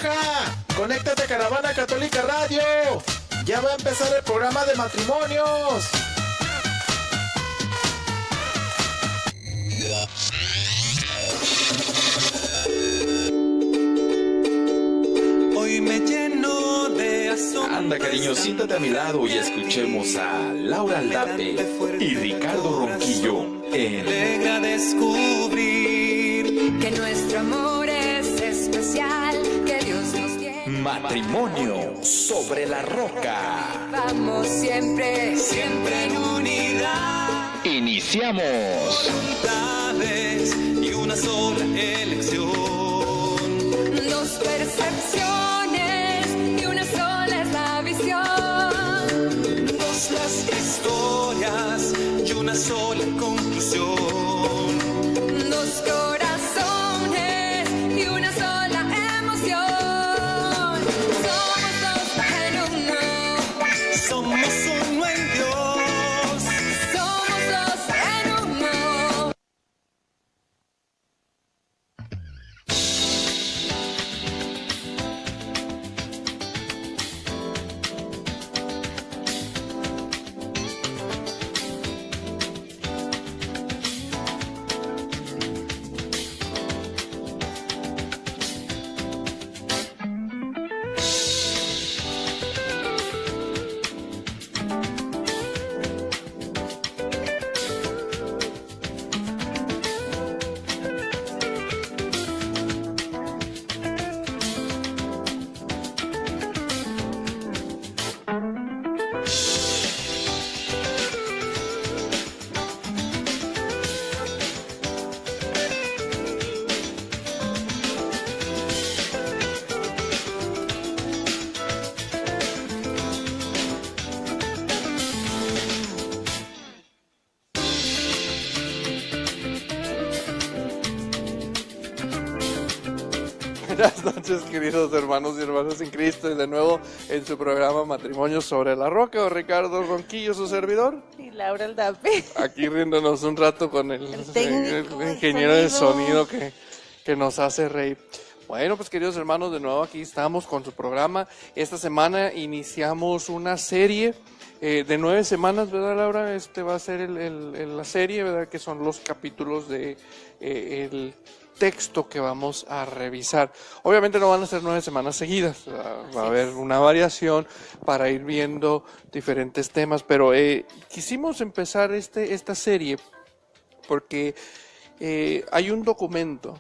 pareja! ¡Conéctate a Caravana Católica Radio! ¡Ya va a empezar el programa de matrimonios! Hoy me lleno de asombro. Anda, cariño, siéntate a mi lado y escuchemos a Laura Aldape y Ricardo Ronquillo en Alegra descubrir que nuestro amor es especial, que Dios nos tiene. Matrimonio sobre la Roca. Vamos siempre, siempre en unidad. Iniciamos. Voluntades y una sola elección. dos percepciones y una sola es la visión. Dos las historias y una sola conclusión. Dos corazones y una sola emoción. Somos dos en uno. Somos uno en Dios. Somos dos en uno. Buenas noches, queridos hermanos y hermanas en Cristo, y de nuevo en su programa Matrimonios sobre la Roca. Ricardo Ronquillo, su servidor. Y Laura Aldape. Aquí riéndonos un rato con el técnico de ingeniero de sonido. sonido que nos hace reír. Bueno, pues queridos hermanos, de nuevo aquí estamos con su programa. Esta semana iniciamos una serie de 9 semanas, ¿verdad, Laura? Va a ser la serie, ¿verdad? Que son los capítulos de el texto que vamos a revisar. Obviamente no van a ser 9 semanas seguidas, va a haber una variación para ir viendo diferentes temas, pero quisimos empezar esta serie porque hay un documento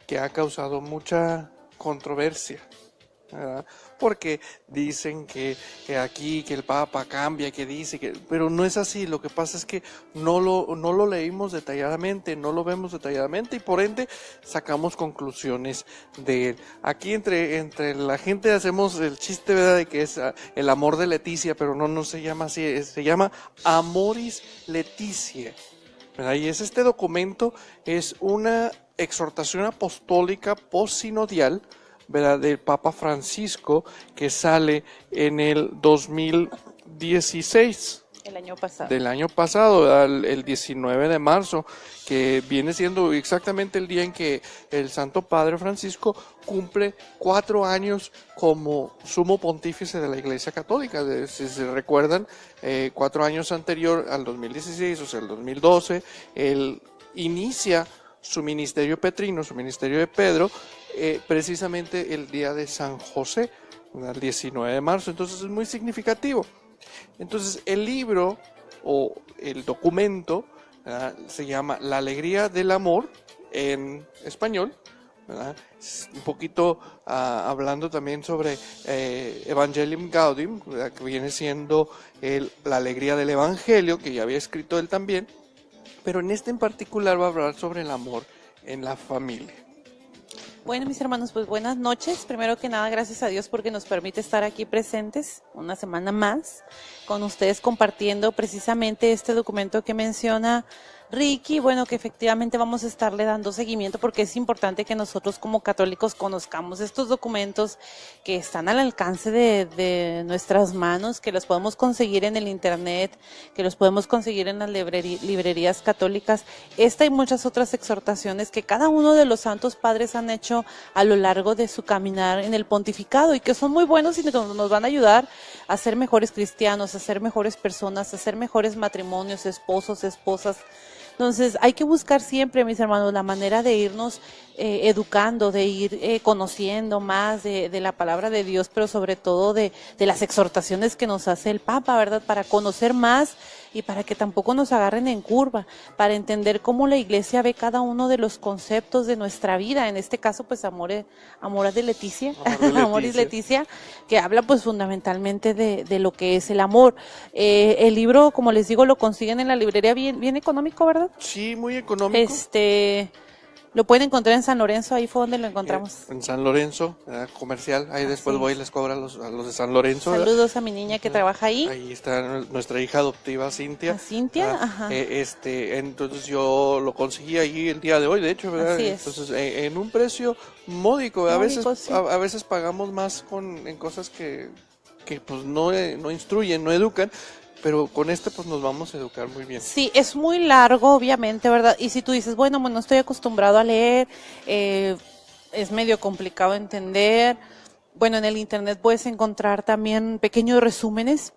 que ha causado mucha controversia, ¿verdad? Porque dicen que aquí, que el Papa cambia, que dice que... Pero no es así, lo que pasa es que no lo leímos detalladamente, no lo vemos detalladamente y por ende sacamos conclusiones de él. Aquí entre la gente hacemos el chiste, ¿verdad?, de que es el amor de Leticia, pero no se llama así, se llama Amoris Laetitia, ¿verdad? Y este documento es una exhortación apostólica postsinodial, ¿verdad?, del Papa Francisco, que sale en el 2016. El año pasado. Del año pasado, ¿verdad? El 19 de marzo, que viene siendo exactamente el día en que el Santo Padre Francisco cumple 4 años como sumo pontífice de la Iglesia Católica. Si se recuerdan, 4 años anterior al 2016, o sea, el 2012, él inicia su ministerio petrino, su ministerio de Pedro, precisamente el día de San José, el 19 de marzo. Entonces es muy significativo. Entonces el libro o el documento se llama La Alegría del Amor en español, ¿verdad? Un poquito hablando también sobre Evangelium Gaudium, ¿verdad?, que viene siendo la alegría del Evangelio, que ya había escrito él también, pero en este en particular va a hablar sobre el amor en la familia. Bueno, mis hermanos, pues buenas noches. Primero que nada, gracias a Dios porque nos permite estar aquí presentes una semana más con ustedes compartiendo precisamente este documento que menciona Ricky, bueno, que efectivamente vamos a estarle dando seguimiento porque es importante que nosotros como católicos conozcamos estos documentos que están al alcance de nuestras manos, que los podemos conseguir en el internet, que los podemos conseguir en las librerías católicas. Esta y muchas otras exhortaciones que cada uno de los santos padres han hecho a lo largo de su caminar en el pontificado y que son muy buenos y nos van a ayudar a ser mejores cristianos, a ser mejores personas, a ser mejores matrimonios, esposos, esposas. Entonces hay que buscar siempre, mis hermanos, la manera de irnos educando, de ir conociendo más de la palabra de Dios, pero sobre todo de las exhortaciones que nos hace el Papa, ¿verdad? Para conocer más y para que tampoco nos agarren en curva, para entender cómo la Iglesia ve cada uno de los conceptos de nuestra vida. En este caso, pues Amor de Leticia, Amor y Leticia, que habla pues fundamentalmente de lo que es el amor. El libro, como les digo, lo consiguen en la librería bien económico, ¿verdad? Sí, muy económico. Lo pueden encontrar en San Lorenzo, ahí fue donde lo encontramos. En San Lorenzo, comercial, ahí después voy y les cobro a los de San Lorenzo. Saludos a mi niña que trabaja ahí. Ahí está nuestra hija adoptiva, Cintia. ¿A Cintia? Ajá. Entonces yo lo conseguí ahí el día de hoy, de hecho, ¿verdad? Así es. Entonces, en un precio módico. A veces, sí. a veces pagamos más en cosas que pues no instruyen, no educan. Pero con pues nos vamos a educar muy bien. Sí, es muy largo, obviamente, ¿verdad? Y si tú dices, bueno, no estoy acostumbrado a leer, es medio complicado entender. Bueno, en el internet puedes encontrar también pequeños resúmenes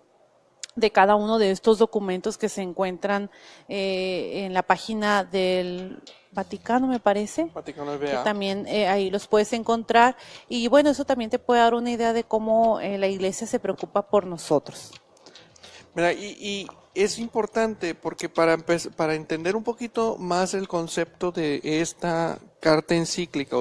de cada uno de estos documentos que se encuentran en la página del Vaticano, me parece. Vaticano Que BA. también ahí los puedes encontrar. Y bueno, eso también te puede dar una idea de cómo la Iglesia se preocupa por nosotros. Mira, y es importante porque para entender un poquito más el concepto de esta carta encíclica,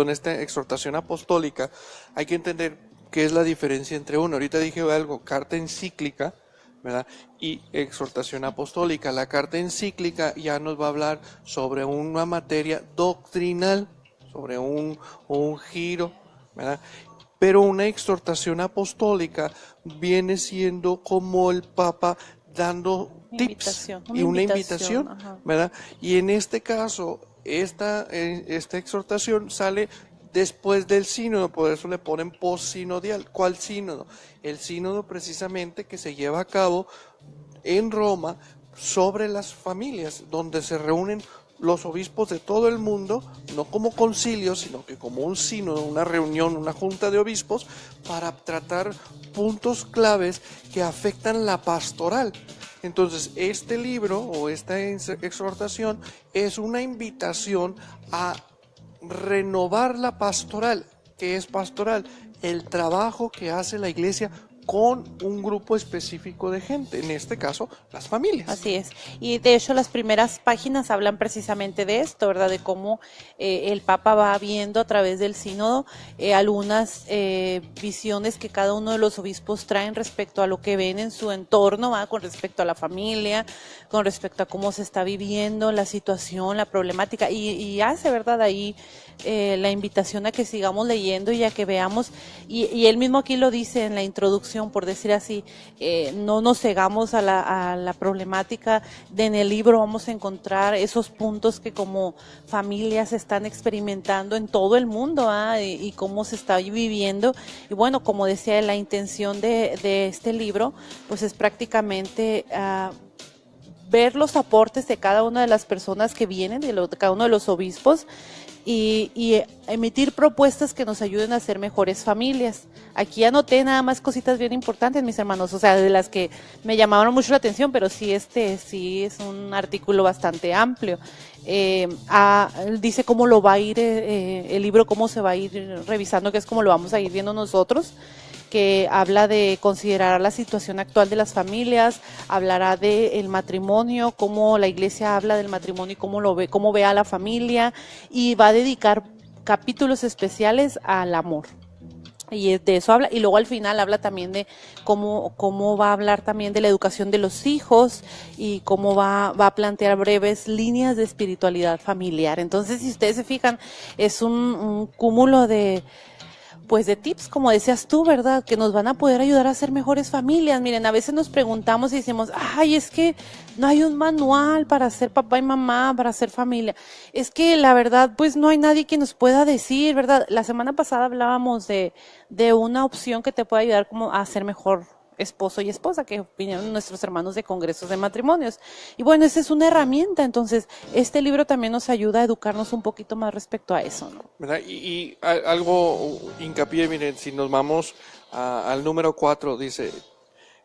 esta exhortación apostólica, hay que entender qué es la diferencia entre uno. Ahorita dije algo, carta encíclica, ¿verdad? Y exhortación apostólica. La carta encíclica ya nos va a hablar sobre una materia doctrinal, sobre un giro, ¿verdad? Pero una exhortación apostólica viene siendo como el Papa dando tips y una invitación, ¿verdad? Y en este caso, esta exhortación sale después del sínodo, por eso le ponen postsinodial. ¿Cuál sínodo? El sínodo precisamente que se lleva a cabo en Roma sobre las familias, donde se reúnen los obispos de todo el mundo, no como concilio, sino que como un sínodo, una reunión, una junta de obispos, para tratar puntos claves que afectan la pastoral. Entonces, este libro o esta exhortación es una invitación a renovar la pastoral. ¿Qué es pastoral? El trabajo que hace la Iglesia con un grupo específico de gente, en este caso, las familias. Así es. Y de hecho las primeras páginas hablan precisamente de esto, ¿verdad? De cómo el Papa va viendo a través del sínodo algunas visiones que cada uno de los obispos traen respecto a lo que ven en su entorno, ¿va? Con respecto a la familia, con respecto a cómo se está viviendo la situación, la problemática, y hace, ¿verdad? Ahí la invitación a que sigamos leyendo y a que veamos, y él mismo aquí lo dice en la introducción, por decir así, no nos cegamos a la problemática. En el libro vamos a encontrar esos puntos que como familias están experimentando en todo el mundo, y cómo se está viviendo. Y bueno, como decía, la intención de este libro pues es prácticamente ver los aportes de cada una de las personas que vienen, de cada uno de los obispos, y emitir propuestas que nos ayuden a ser mejores familias. Aquí anoté nada más cositas bien importantes, mis hermanos, o sea, de las que me llamaron mucho la atención, pero sí es un artículo bastante amplio. Dice cómo lo va a ir el libro, cómo se va a ir revisando, que es como lo vamos a ir viendo nosotros, que habla de considerar la situación actual de las familias, hablará del matrimonio, cómo la Iglesia habla del matrimonio y cómo ve a la familia, y va a dedicar capítulos especiales al amor. Y de eso habla, y luego al final habla también de cómo va a hablar también de la educación de los hijos y cómo va a plantear breves líneas de espiritualidad familiar. Entonces, si ustedes se fijan, es un cúmulo de pues de tips, como decías tú, ¿verdad? Que nos van a poder ayudar a ser mejores familias. Miren, a veces nos preguntamos y decimos, ay, es que no hay un manual para ser papá y mamá, para ser familia. Es que la verdad, pues no hay nadie que nos pueda decir, ¿verdad? La semana pasada hablábamos de una opción que te puede ayudar como a ser mejor esposo y esposa, que vinieron nuestros hermanos de congresos de matrimonios. Y bueno, esa es una herramienta, entonces este libro también nos ayuda a educarnos un poquito más respecto a eso, ¿no? ¿Verdad? Y algo hincapié, miren, si nos vamos al número 4, dice,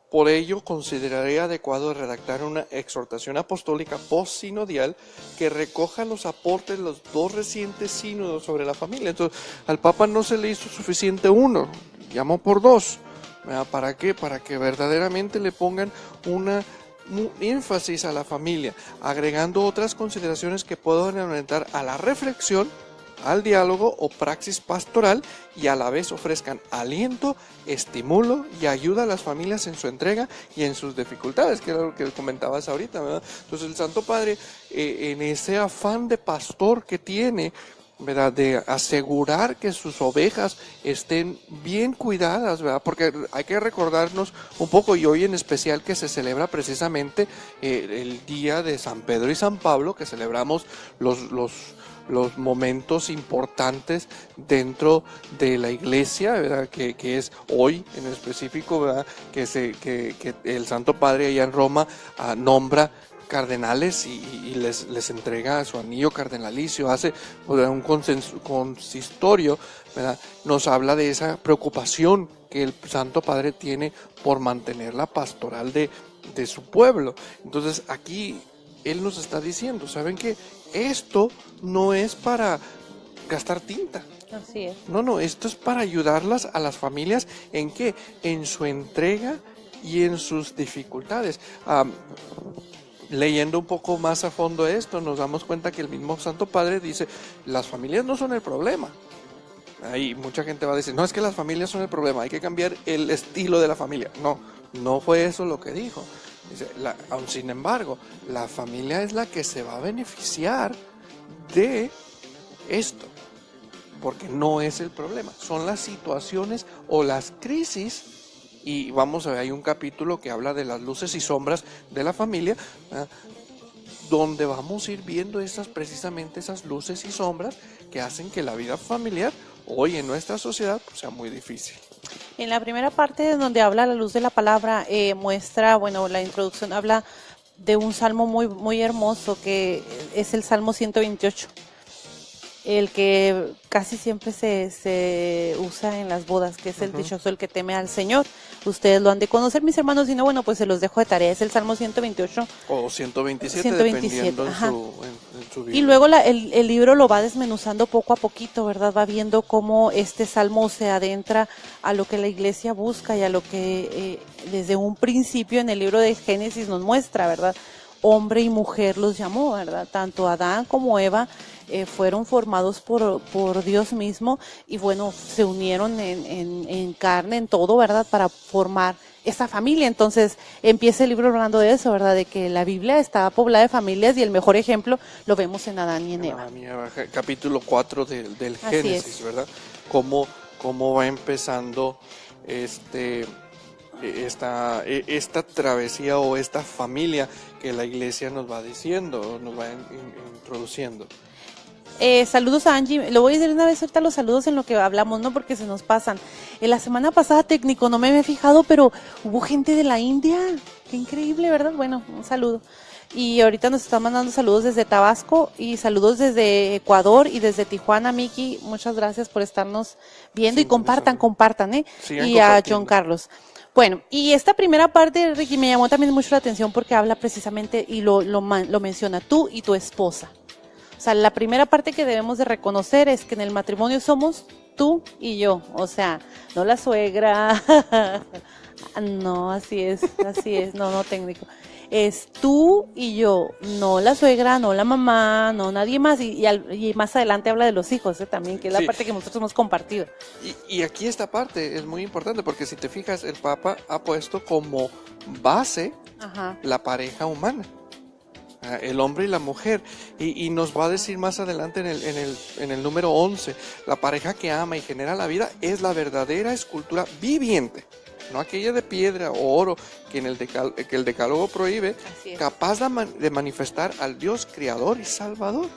por ello consideraré adecuado redactar una exhortación apostólica post-sinodial que recoja los aportes de los 2 recientes sínodos sobre la familia. Entonces, al Papa no se le hizo suficiente uno, llamó por 2. ¿Para qué? Para que verdaderamente le pongan un énfasis a la familia, agregando otras consideraciones que puedan orientar a la reflexión, al diálogo o praxis pastoral y a la vez ofrezcan aliento, estímulo y ayuda a las familias en su entrega y en sus dificultades, que era lo que comentabas ahorita, ¿verdad? Entonces el Santo Padre, en ese afán de pastor que tiene, ¿verdad?, de asegurar que sus ovejas estén bien cuidadas, ¿verdad? Porque hay que recordarnos un poco, y hoy en especial que se celebra precisamente el día de San Pedro y San Pablo, que celebramos los momentos importantes dentro de la iglesia, ¿verdad? Que es hoy en específico, ¿verdad? Que el Santo Padre allá en Roma nombra cardenales y les entrega su anillo cardenalicio, hace un consistorio, ¿verdad? Nos habla de esa preocupación que el Santo Padre tiene por mantener la pastoral de su pueblo. Entonces aquí él nos está diciendo, ¿saben qué? Esto no es para gastar tinta. Así es. No, esto es para ayudarlas a las familias, ¿en qué? En su entrega y en sus dificultades. Leyendo un poco más a fondo esto, nos damos cuenta que el mismo Santo Padre dice, las familias no son el problema. Ahí mucha gente va a decir, no, es que las familias son el problema, hay que cambiar el estilo de la familia. No fue eso lo que dijo. Dice, aun sin embargo, la familia es la que se va a beneficiar de esto, porque no es el problema, son las situaciones o las crisis. Y vamos a ver, hay un capítulo que habla de las luces y sombras de la familia, donde vamos a ir viendo precisamente esas luces y sombras que hacen que la vida familiar hoy en nuestra sociedad sea muy difícil. En la primera parte donde habla la luz de la palabra, muestra, bueno, la introducción habla de un salmo muy, muy hermoso que es el Salmo 128. El que casi siempre se usa en las bodas, que es el dichoso el que teme al Señor. Ustedes lo han de conocer, mis hermanos, si no, bueno, pues se los dejo de tarea. Es el Salmo 128. O 127, 127 dependiendo en su Biblia. Y luego el libro lo va desmenuzando poco a poquito, ¿verdad? Va viendo cómo este Salmo se adentra a lo que la iglesia busca y a lo que desde un principio en el libro de Génesis nos muestra, ¿verdad? Hombre y mujer los llamó, ¿verdad? Tanto Adán como Eva fueron formados por Dios mismo y bueno, se unieron en carne, en todo, ¿verdad? Para formar esa familia. Entonces empieza el libro hablando de eso, ¿verdad? De que la Biblia está poblada de familias y el mejor ejemplo lo vemos en Adán y en Eva. Capítulo 4 del Génesis, ¿verdad? Cómo va empezando esta travesía o esta familia que la iglesia nos va diciendo, nos va introduciendo. Saludos a Angie, le voy a decir una vez ahorita los saludos en lo que hablamos, ¿no? Porque se nos pasan. La semana pasada, técnico, no me había fijado, pero hubo gente de la India, qué increíble, ¿verdad? Bueno, un saludo. Y ahorita nos están mandando saludos desde Tabasco y saludos desde Ecuador y desde Tijuana. Miki, muchas gracias por estarnos viendo, sí, y compartan, ¿eh? Y a John Carlos. Bueno, y esta primera parte, Ricky, me llamó también mucho la atención porque habla precisamente y lo menciona, tú y tu esposa. O sea, la primera parte que debemos de reconocer es que en el matrimonio somos tú y yo. O sea, no la suegra. No, así es, no técnico. Es tú y yo, no la suegra, no la mamá, no nadie más. Y más adelante habla de los hijos, también, que es la parte que nosotros hemos compartido. Y aquí esta parte es muy importante porque si te fijas, el Papa ha puesto como base la pareja humana. el hombre y la mujer, y nos va a decir más adelante en el número 11, la pareja que ama y genera la vida es la verdadera escultura viviente, no aquella de piedra o oro que el decálogo prohíbe, capaz de manifestar al Dios creador y salvador.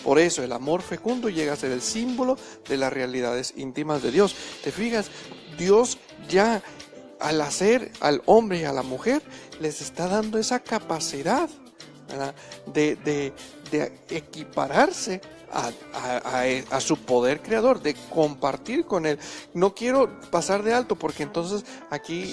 Por eso el amor fecundo llega a ser el símbolo de las realidades íntimas de Dios. ¿Te fijas? Dios ya al hacer al hombre y a la mujer les está dando esa capacidad, ¿verdad?, de equipararse a su poder creador, de compartir con él. No quiero pasar de alto porque entonces aquí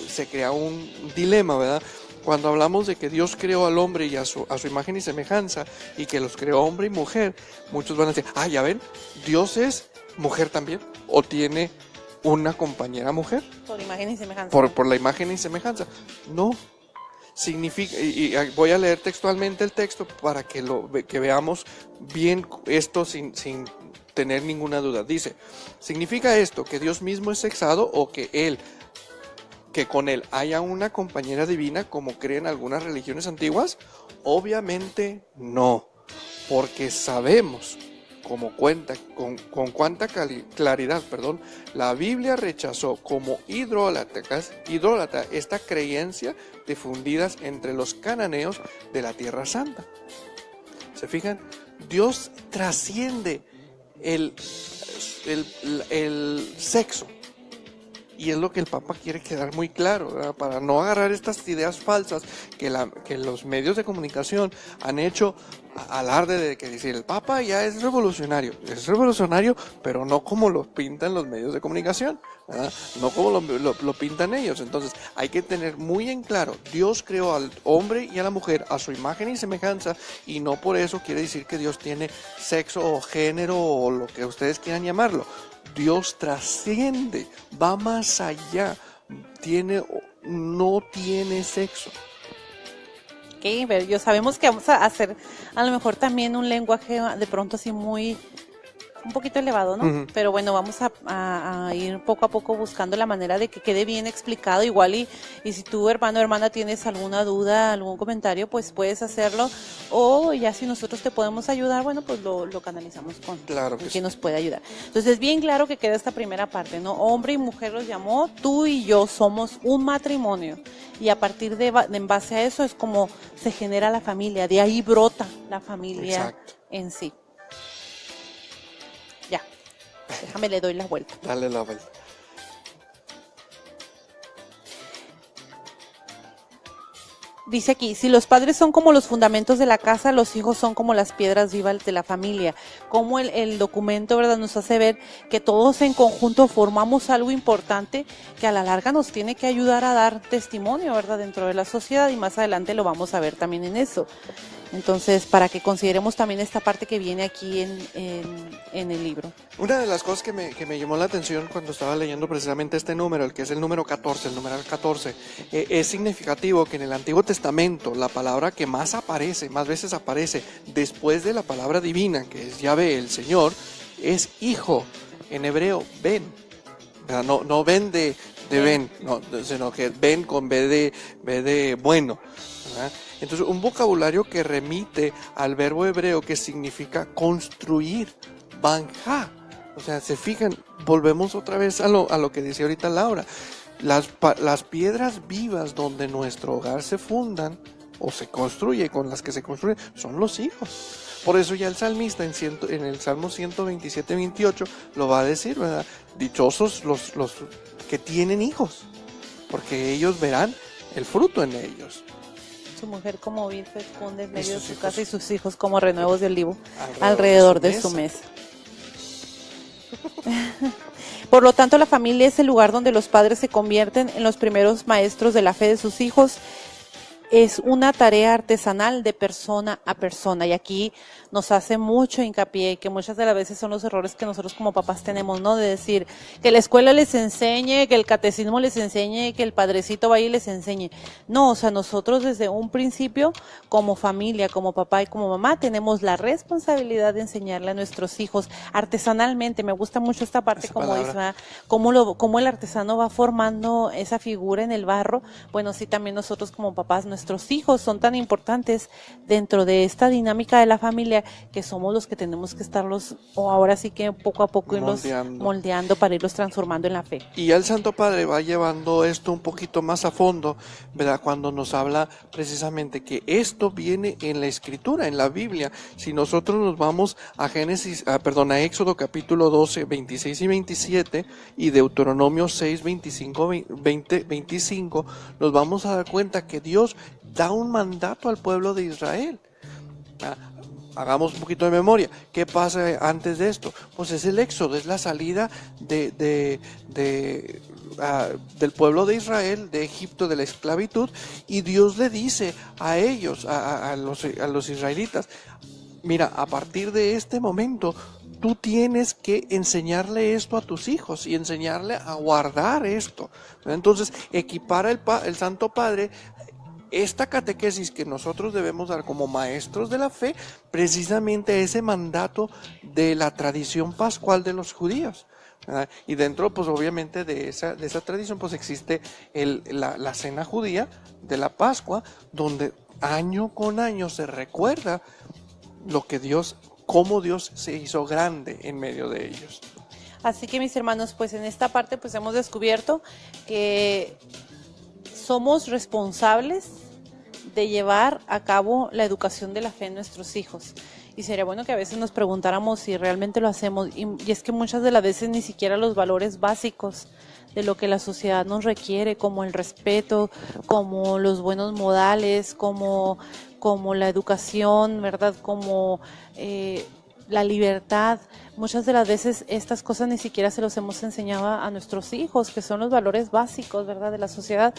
se crea un dilema, ¿verdad? Cuando hablamos de que Dios creó al hombre y a su imagen y semejanza y que los creó hombre y mujer, muchos van a decir, ya ven, Dios es mujer también, o tiene una compañera mujer. Por imagen y semejanza. Por la imagen y semejanza. No. Significa, y voy a leer textualmente el texto para que veamos bien esto sin tener ninguna duda. Dice, ¿significa esto que Dios mismo es sexado o que con él haya una compañera divina como creen algunas religiones antiguas? Obviamente no, porque sabemos con cuánta claridad, la Biblia rechazó como idólatra esta creencia difundidas entre los cananeos de la Tierra Santa. ¿Se fijan? Dios trasciende el sexo. Y es lo que el Papa quiere quedar muy claro, ¿verdad?, para no agarrar estas ideas falsas que los medios de comunicación han hecho alarde de que decir el Papa ya es revolucionario, pero no como lo pintan los medios de comunicación, ¿verdad?, no como lo pintan ellos. Entonces hay que tener muy en claro, Dios creó al hombre y a la mujer a su imagen y semejanza, y no por eso quiere decir que Dios tiene sexo o género o lo que ustedes quieran llamarlo. Dios trasciende, va más allá, no tiene sexo. Ok, pero yo sabemos que vamos a hacer a lo mejor también un lenguaje de pronto así un poquito elevado, ¿no? Uh-huh. Pero bueno, vamos a ir poco a poco buscando la manera de que quede bien explicado, igual y si tú, hermano o hermana, tienes alguna duda, algún comentario, pues puedes hacerlo, o ya si nosotros te podemos ayudar, bueno, pues lo canalizamos con quien nos puede ayudar. Entonces, bien claro que queda esta primera parte, ¿no? Hombre y mujer los llamó, tú y yo somos un matrimonio, y a partir en base a eso es como se genera la familia, de ahí brota la familia en sí. Déjame, le doy la vuelta. Dale la vuelta. Dice aquí, si los padres son como los fundamentos de la casa, los hijos son como las piedras vivas de la familia. Como el documento, ¿verdad?, nos hace ver que todos en conjunto formamos algo importante que a la larga nos tiene que ayudar a dar testimonio, ¿verdad?, dentro de la sociedad, y más adelante lo vamos a ver también en eso. Entonces, para que consideremos también esta parte que viene aquí en el libro. Una de las cosas que me llamó la atención cuando estaba leyendo precisamente este número, el que es el número 14, el numeral 14, es significativo que en el Antiguo Testamento la palabra que más veces aparece después de la palabra divina, que es Yahvé, el Señor, es hijo, en hebreo, ben. No ven de ven, no, sino que ven con B de bueno, ¿verdad? Entonces, un vocabulario que remite al verbo hebreo que significa construir, banjá. O sea, se fijan, volvemos otra vez a lo que decía ahorita Laura. Las piedras vivas donde nuestro hogar se fundan o se construye, con las que se construyen, son los hijos. Por eso ya el salmista en el Salmo 127-28 lo va a decir, ¿verdad? Dichosos los que tienen hijos, porque ellos verán el fruto en ellos. Su mujer como vid fecunda en medio de su casa, y sus hijos como renuevos de olivo alrededor de su mesa. Por lo tanto, la familia es el lugar donde los padres se convierten en los primeros maestros de la fe de sus hijos. Es una tarea artesanal de persona a persona, y aquí nos hace mucho hincapié que muchas de las veces son los errores que nosotros como papás tenemos, ¿no? De decir que la escuela les enseñe, que el catecismo les enseñe, que el padrecito vaya y les enseñe. No, o sea, nosotros desde un principio, como familia, como papá y como mamá, tenemos la responsabilidad de enseñarle a nuestros hijos artesanalmente. Me gusta mucho esta parte, esa como dice, cómo el artesano va formando esa figura en el barro. Bueno, sí, también nosotros como papás, nuestros hijos son tan importantes dentro de esta dinámica de la familia que somos los que tenemos que estarlos, o ahora sí que poco a poco irlos moldeando para irlos transformando en la fe. Y ya el Santo Padre va llevando esto un poquito más a fondo, ¿verdad? Cuando nos habla precisamente que esto viene en la Escritura, en la Biblia. Si nosotros nos vamos a a Éxodo capítulo 12, 26 y 27 y Deuteronomio 6, 25, 20, 25, nos vamos a dar cuenta que Dios da un mandato al pueblo de Israel. Hagamos un poquito de memoria. ¿Qué pasa antes de esto? Pues es el éxodo, es la salida del pueblo de Israel, de Egipto, de la esclavitud, y Dios le dice a ellos, a los israelitas, mira, a partir de este momento, tú tienes que enseñarle esto a tus hijos y enseñarle a guardar esto. Entonces, equipara el Santo Padre esta catequesis que nosotros debemos dar como maestros de la fe, precisamente ese mandato de la tradición pascual de los judíos. Y dentro, pues obviamente de esa tradición, pues existe la cena judía de la Pascua, donde año con año se recuerda lo que cómo Dios se hizo grande en medio de ellos. Así que, mis hermanos, pues en esta parte pues hemos descubierto que somos responsables de llevar a cabo la educación de la fe en nuestros hijos. Y sería bueno que a veces nos preguntáramos si realmente lo hacemos. Y es que muchas de las veces ni siquiera los valores básicos de lo que la sociedad nos requiere, como el respeto, como los buenos modales, como la educación, ¿verdad? Como la libertad. Muchas de las veces estas cosas ni siquiera se los hemos enseñado a nuestros hijos, que son los valores básicos, ¿verdad?, de la sociedad.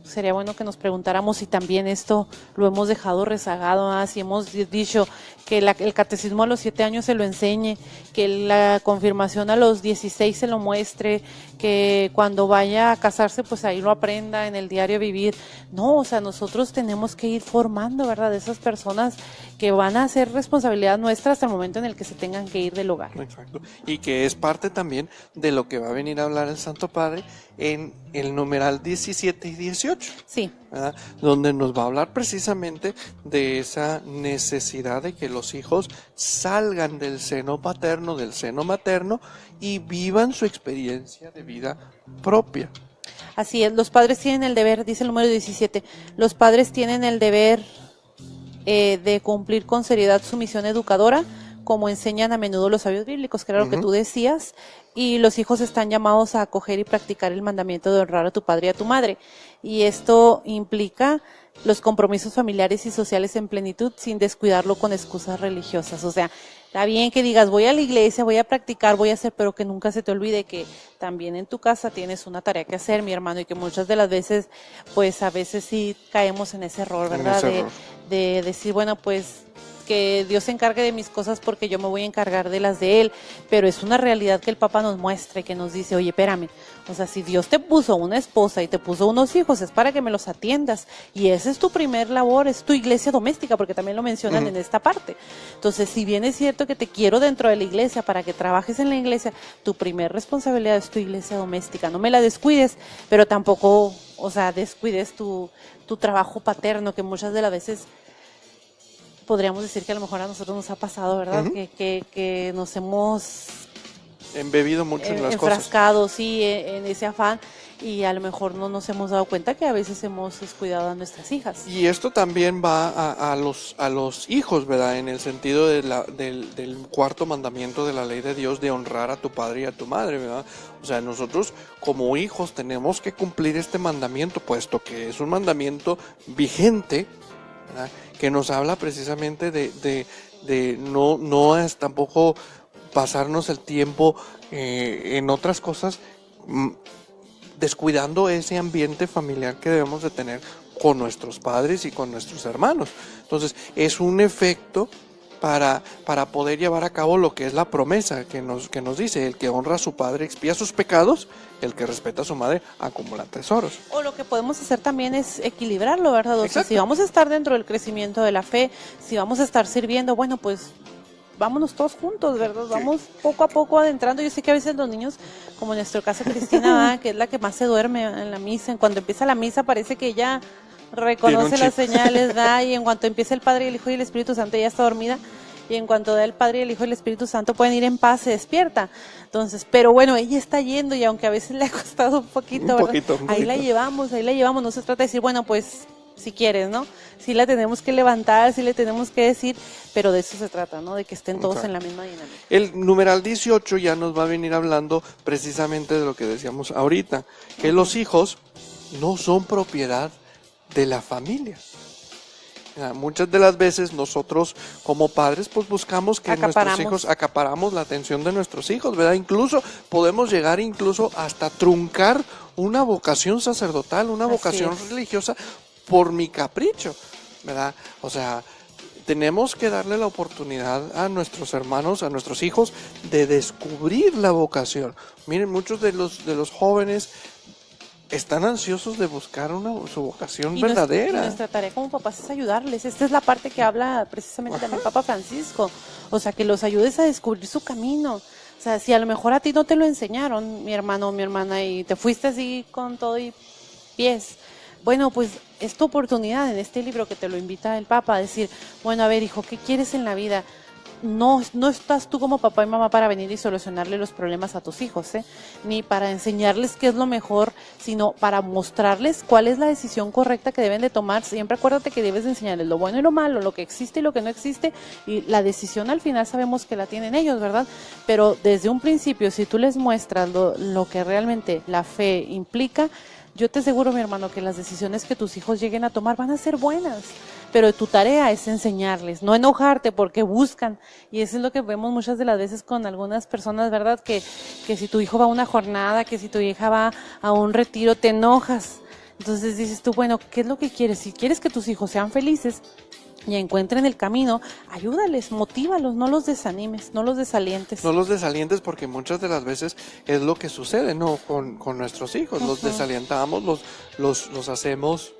Sería bueno que nos preguntáramos si también esto lo hemos dejado rezagado, si hemos dicho que el catecismo a los 7 años se lo enseñe, que la confirmación a los 16 se lo muestre, que cuando vaya a casarse pues ahí lo aprenda en el diario vivir. No, o sea, nosotros tenemos que ir formando, ¿verdad?, de esas personas que van a ser responsabilidad nuestra hasta el momento en el que se tengan que ir del hogar. Exacto. Y que es parte también de lo que va a venir a hablar el Santo Padre en el numeral 17 y 18. Sí. ¿Verdad? Donde nos va a hablar precisamente de esa necesidad de que los hijos salgan del seno paterno, del seno materno, y vivan su experiencia de vida propia. Así es, los padres tienen el deber, dice el número 17, los padres tienen el deber de cumplir con seriedad su misión educadora, como enseñan a menudo los sabios bíblicos, que era lo que tú decías, y los hijos están llamados a acoger y practicar el mandamiento de honrar a tu padre y a tu madre. Y esto implica los compromisos familiares y sociales en plenitud, sin descuidarlo con excusas religiosas. O sea, está bien que digas, voy a la iglesia, voy a practicar, voy a hacer, pero que nunca se te olvide que también en tu casa tienes una tarea que hacer, mi hermano, y que muchas de las veces, pues a veces sí caemos en ese error, ¿verdad? De decir, bueno, pues que Dios se encargue de mis cosas porque yo me voy a encargar de las de Él, pero es una realidad que el Papa nos muestra y que nos dice, oye, espérame, o sea, si Dios te puso una esposa y te puso unos hijos, es para que me los atiendas, y esa es tu primer labor, es tu iglesia doméstica, porque también lo mencionan en esta parte. Entonces, si bien es cierto que te quiero dentro de la iglesia para que trabajes en la iglesia, tu primer responsabilidad es tu iglesia doméstica, no me la descuides, pero tampoco, o sea, descuides tu trabajo paterno, que muchas de las veces podríamos decir que a lo mejor a nosotros nos ha pasado, ¿verdad? Que nos hemos embebido mucho en las enfrascado, cosas. Sí, en ese afán, y a lo mejor no nos hemos dado cuenta que a veces hemos descuidado a nuestras hijas. Y esto también va a los hijos, ¿verdad? En el sentido del cuarto mandamiento de la ley de Dios, de honrar a tu padre y a tu madre, ¿verdad? O sea, nosotros como hijos tenemos que cumplir este mandamiento, puesto que es un mandamiento vigente, ¿verdad?, que nos habla precisamente de no es tampoco pasarnos el tiempo en otras cosas, descuidando ese ambiente familiar que debemos de tener con nuestros padres y con nuestros hermanos. Entonces, es un efecto para poder llevar a cabo lo que es la promesa que nos dice: el que honra a su padre expía sus pecados, el que respeta a su madre acumula tesoros. O lo que podemos hacer también es equilibrarlo, ¿verdad? O sea, Exacto. si vamos a estar dentro del crecimiento de la fe, si vamos a estar sirviendo, bueno, pues vámonos todos juntos, ¿verdad? Vamos poco a poco adentrando. Yo sé que a veces los niños, como en nuestro caso Cristina, ¿verdad?, que es la que más se duerme en la misa, cuando empieza la misa parece que ella reconoce Tiene un las chip. señales, da, y en cuanto empieza el Padre, el Hijo y el Espíritu Santo, ella está dormida, y en cuanto da el Padre, el Hijo y el Espíritu Santo pueden ir en paz, se despierta. Entonces, pero bueno, ella está yendo, y aunque a veces le ha costado un poquito, Un ¿verdad? poquito. Ahí la llevamos, no se trata de decir, bueno, pues, si quieres, ¿no? Sí la tenemos que levantar, sí le tenemos que decir, pero de eso se trata, ¿no? De que estén todos en la misma dinámica. El numeral 18 ya nos va a venir hablando precisamente de lo que decíamos ahorita, que los hijos no son propiedad de la familia. Muchas de las veces nosotros como padres pues buscamos que nuestros hijos, acaparamos la atención de nuestros hijos, ¿verdad? Incluso podemos llegar hasta truncar una vocación sacerdotal, una vocación religiosa por mi capricho, ¿verdad? O sea, tenemos que darle la oportunidad a nuestros hermanos, a nuestros hijos, de descubrir la vocación. Miren, muchos de los jóvenes están ansiosos de buscar su vocación verdadera. Nuestra tarea como papás es ayudarles. Esta es la parte que habla precisamente también Papa Francisco. O sea, que los ayudes a descubrir su camino. O sea, si a lo mejor a ti no te lo enseñaron, mi hermano o mi hermana, y te fuiste así con todo y pies, bueno, pues es tu oportunidad en este libro que te lo invita el Papa a decir, bueno, a ver, hijo, ¿qué quieres en la vida? No estás tú como papá y mamá para venir y solucionarle los problemas a tus hijos, ni para enseñarles qué es lo mejor, sino para mostrarles cuál es la decisión correcta que deben de tomar. Siempre acuérdate que debes de enseñarles lo bueno y lo malo, lo que existe y lo que no existe, y la decisión al final sabemos que la tienen ellos, ¿verdad? Pero desde un principio, si tú les muestras lo que realmente la fe implica, yo te aseguro, mi hermano, que las decisiones que tus hijos lleguen a tomar van a ser buenas, pero tu tarea es enseñarles, no enojarte porque buscan, y eso es lo que vemos muchas de las veces con algunas personas, ¿verdad? Que si tu hijo va a una jornada, que si tu hija va a un retiro, te enojas. Entonces dices tú, bueno, ¿qué es lo que quieres? Si quieres que tus hijos sean felices y encuentren el camino, ayúdales, motívalos, no los desanimes, no los desalientes. No los desalientes, porque muchas de las veces es lo que sucede, ¿no? Con nuestros hijos, los desalientamos, los hacemos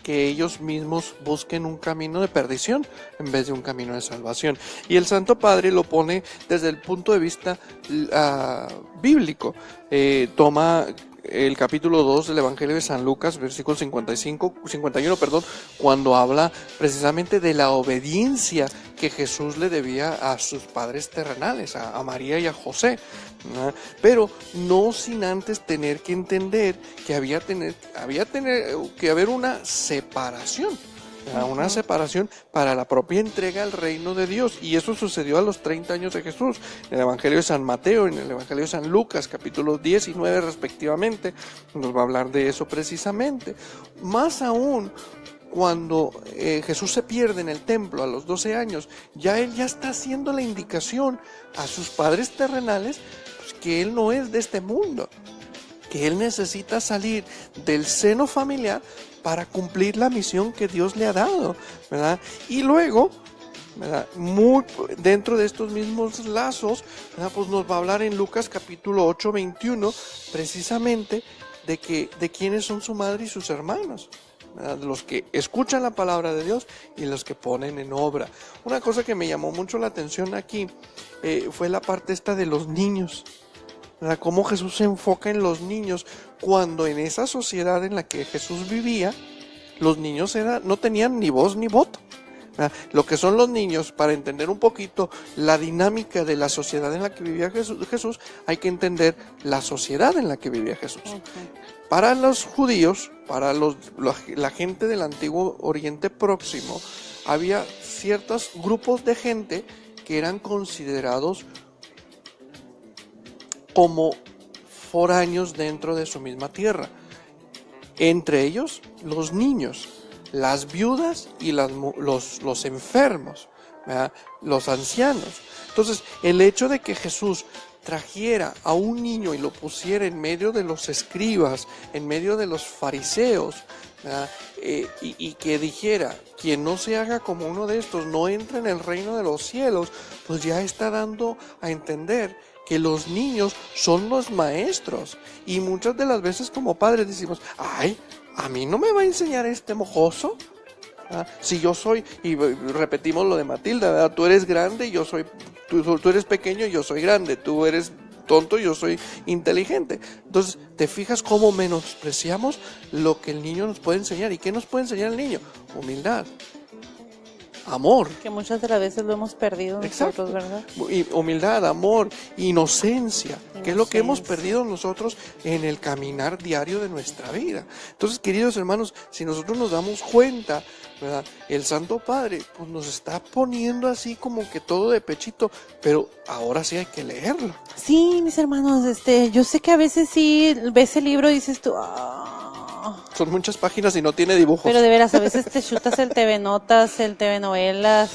que ellos mismos busquen un camino de perdición en vez de un camino de salvación. Y el Santo Padre lo pone desde el punto de vista bíblico. Toma el capítulo 2 del Evangelio de San Lucas, versículo 51, cuando habla precisamente de la obediencia que Jesús le debía a sus padres terrenales, a María y a José, ¿no? Pero no sin antes tener que entender que había que haber una separación. Una separación para la propia entrega al reino de Dios, y eso sucedió a los 30 años de Jesús, en el Evangelio de San Mateo, en el Evangelio de San Lucas, capítulos 10 y 9 respectivamente, nos va a hablar de eso precisamente. Más aún, cuando Jesús se pierde en el templo a los 12 años, él ya está haciendo la indicación a sus padres terrenales, pues, que él no es de este mundo, que él necesita salir del seno familiar para cumplir la misión que Dios le ha dado, ¿verdad? Y luego, ¿verdad? Muy dentro de estos mismos lazos, ¿verdad? Pues nos va a hablar en Lucas capítulo 8, 21, precisamente de quiénes son su madre y sus hermanos, ¿verdad? Los que escuchan la palabra de Dios y los que ponen en obra. Una cosa que me llamó mucho la atención aquí fue la parte esta de los niños, ¿verdad? Cómo Jesús se enfoca en los niños, cuando en esa sociedad en la que Jesús vivía, los niños no tenían ni voz ni voto, ¿verdad? Lo que son los niños, para entender un poquito la dinámica de la sociedad en la que vivía Jesús, hay que entender la sociedad en la que vivía Jesús. Para los judíos, para la gente del antiguo Oriente Próximo, había ciertos grupos de gente que eran considerados como foráneos dentro de su misma tierra. Entre ellos, los niños, las viudas y los enfermos, ¿verdad? Los ancianos. Entonces, el hecho de que Jesús trajera a un niño y lo pusiera en medio de los escribas, en medio de los fariseos, y que dijera, quien no se haga como uno de estos no entra en el reino de los cielos, pues ya está dando a entender que los niños son los maestros. Y muchas de las veces como padres decimos, ay, a mí no me va a enseñar este mojoso. Si yo soy, y repetimos lo de Matilda, ¿verdad? Tú eres grande y yo soy, tú eres pequeño y yo soy grande, tú eres tonto, yo soy inteligente. Entonces, ¿te fijas cómo menospreciamos lo que el niño nos puede enseñar? ¿Y qué nos puede enseñar el niño? Humildad, amor. Que muchas de las veces lo hemos perdido Exacto. nosotros, ¿verdad? Y humildad, amor, inocencia, que es lo que hemos Inocencia. perdido nosotros en el caminar diario de nuestra vida. Entonces, queridos hermanos, si nosotros nos damos cuenta, ¿verdad? El Santo Padre pues nos está poniendo así como que todo de pechito, pero ahora sí hay que leerlo. Sí, mis hermanos, yo sé que a veces sí ves el libro y dices tú, Son muchas páginas y no tiene dibujos. pero de veras, a veces te chutas el TV Notas, el TV Novelas,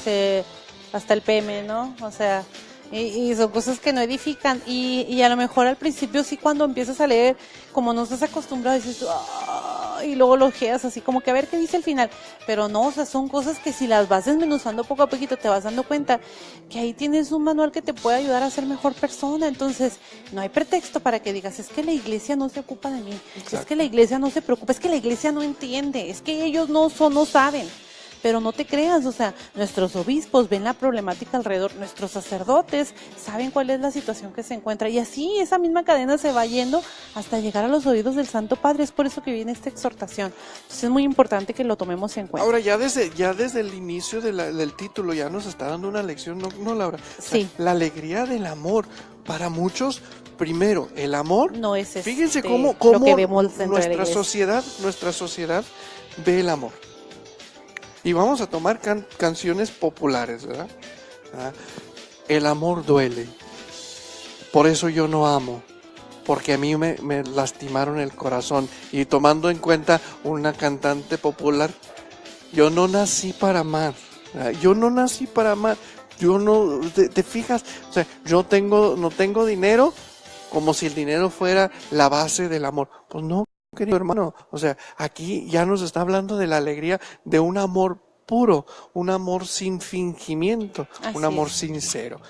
hasta el PM, ¿no? O sea, y son cosas que no edifican. Y a lo mejor al principio sí, cuando empiezas a leer, como no estás acostumbrado, dices tú, y luego lo ojeas así como que a ver qué dice el final. Pero no, o sea, son cosas que si las vas desmenuzando poco a poquito te vas dando cuenta que ahí tienes un manual que te puede ayudar a ser mejor persona. Entonces, no hay pretexto para que digas, es que la iglesia no se ocupa de mí, es que la iglesia no se preocupa, es que la iglesia no entiende, es que ellos no saben. Pero no te creas, o sea, nuestros obispos ven la problemática alrededor, nuestros sacerdotes saben cuál es la situación que se encuentra, y así esa misma cadena se va yendo hasta llegar a los oídos del Santo Padre. Es por eso que viene esta exhortación. Entonces es muy importante que lo tomemos en cuenta. Ahora, ya desde el inicio del título ya nos está dando una lección, ¿no, Laura? O sea, Sí. la alegría del amor. Para muchos, primero, el amor. No es Fíjense lo cómo que vemos dentro de la nuestra sociedad ve el amor. Y vamos a tomar canciones populares, ¿verdad? El amor duele. Por eso yo no amo. Porque a mí me lastimaron el corazón. Y tomando en cuenta una cantante popular, yo no nací para amar. ¿Verdad? Yo no nací para amar. Yo no, te fijas, o sea, no tengo dinero, como si el dinero fuera la base del amor. Pues no, querido hermano, o sea, aquí ya nos está hablando de la alegría de un amor puro, un amor sin fingimiento, un amor sincero.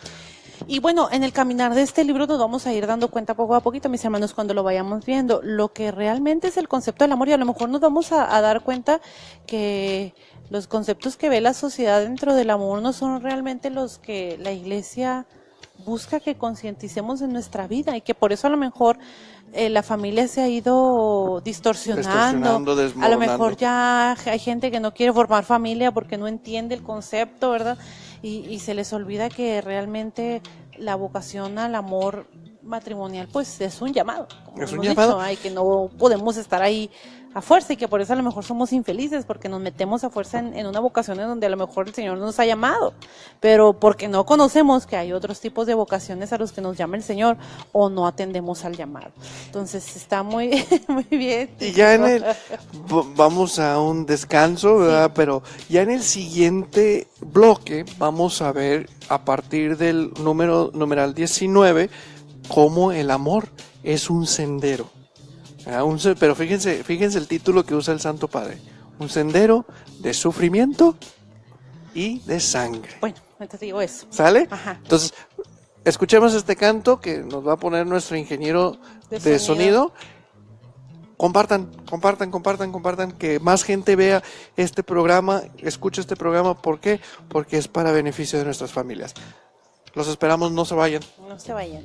Y bueno, en el caminar de este libro nos vamos a ir dando cuenta poco a poquito, mis hermanos, cuando lo vayamos viendo, lo que realmente es el concepto del amor, y a lo mejor nos vamos a dar cuenta que los conceptos que ve la sociedad dentro del amor no son realmente los que la iglesia busca que concienticemos en nuestra vida, y que por eso a lo mejor la familia se ha ido distorsionando, a lo mejor ya hay gente que no quiere formar familia porque no entiende el concepto, ¿verdad? Y se les olvida que realmente la vocación al amor matrimonial pues es un llamado, como Es un hemos llamado. dicho, y que no podemos estar ahí a fuerza, y que por eso a lo mejor somos infelices porque nos metemos a fuerza en una vocación en donde a lo mejor el Señor nos ha llamado, pero porque no conocemos que hay otros tipos de vocaciones a los que nos llama el Señor, o no atendemos al llamado. Entonces está muy muy bien. Y ya vamos a un descanso, ¿verdad? Pero ya en el siguiente bloque vamos a ver a partir del numeral 19 cómo el amor es un sendero. Pero fíjense el título que usa el Santo Padre: un sendero de sufrimiento y de sangre. Bueno, entonces digo eso. ¿Sale? Ajá. Entonces, escuchemos este canto que nos va a poner nuestro ingeniero de sonido. Compartan, que más gente vea este programa, escuche este programa. ¿Por qué? Porque es para beneficio de nuestras familias. Los esperamos, no se vayan. No se vayan.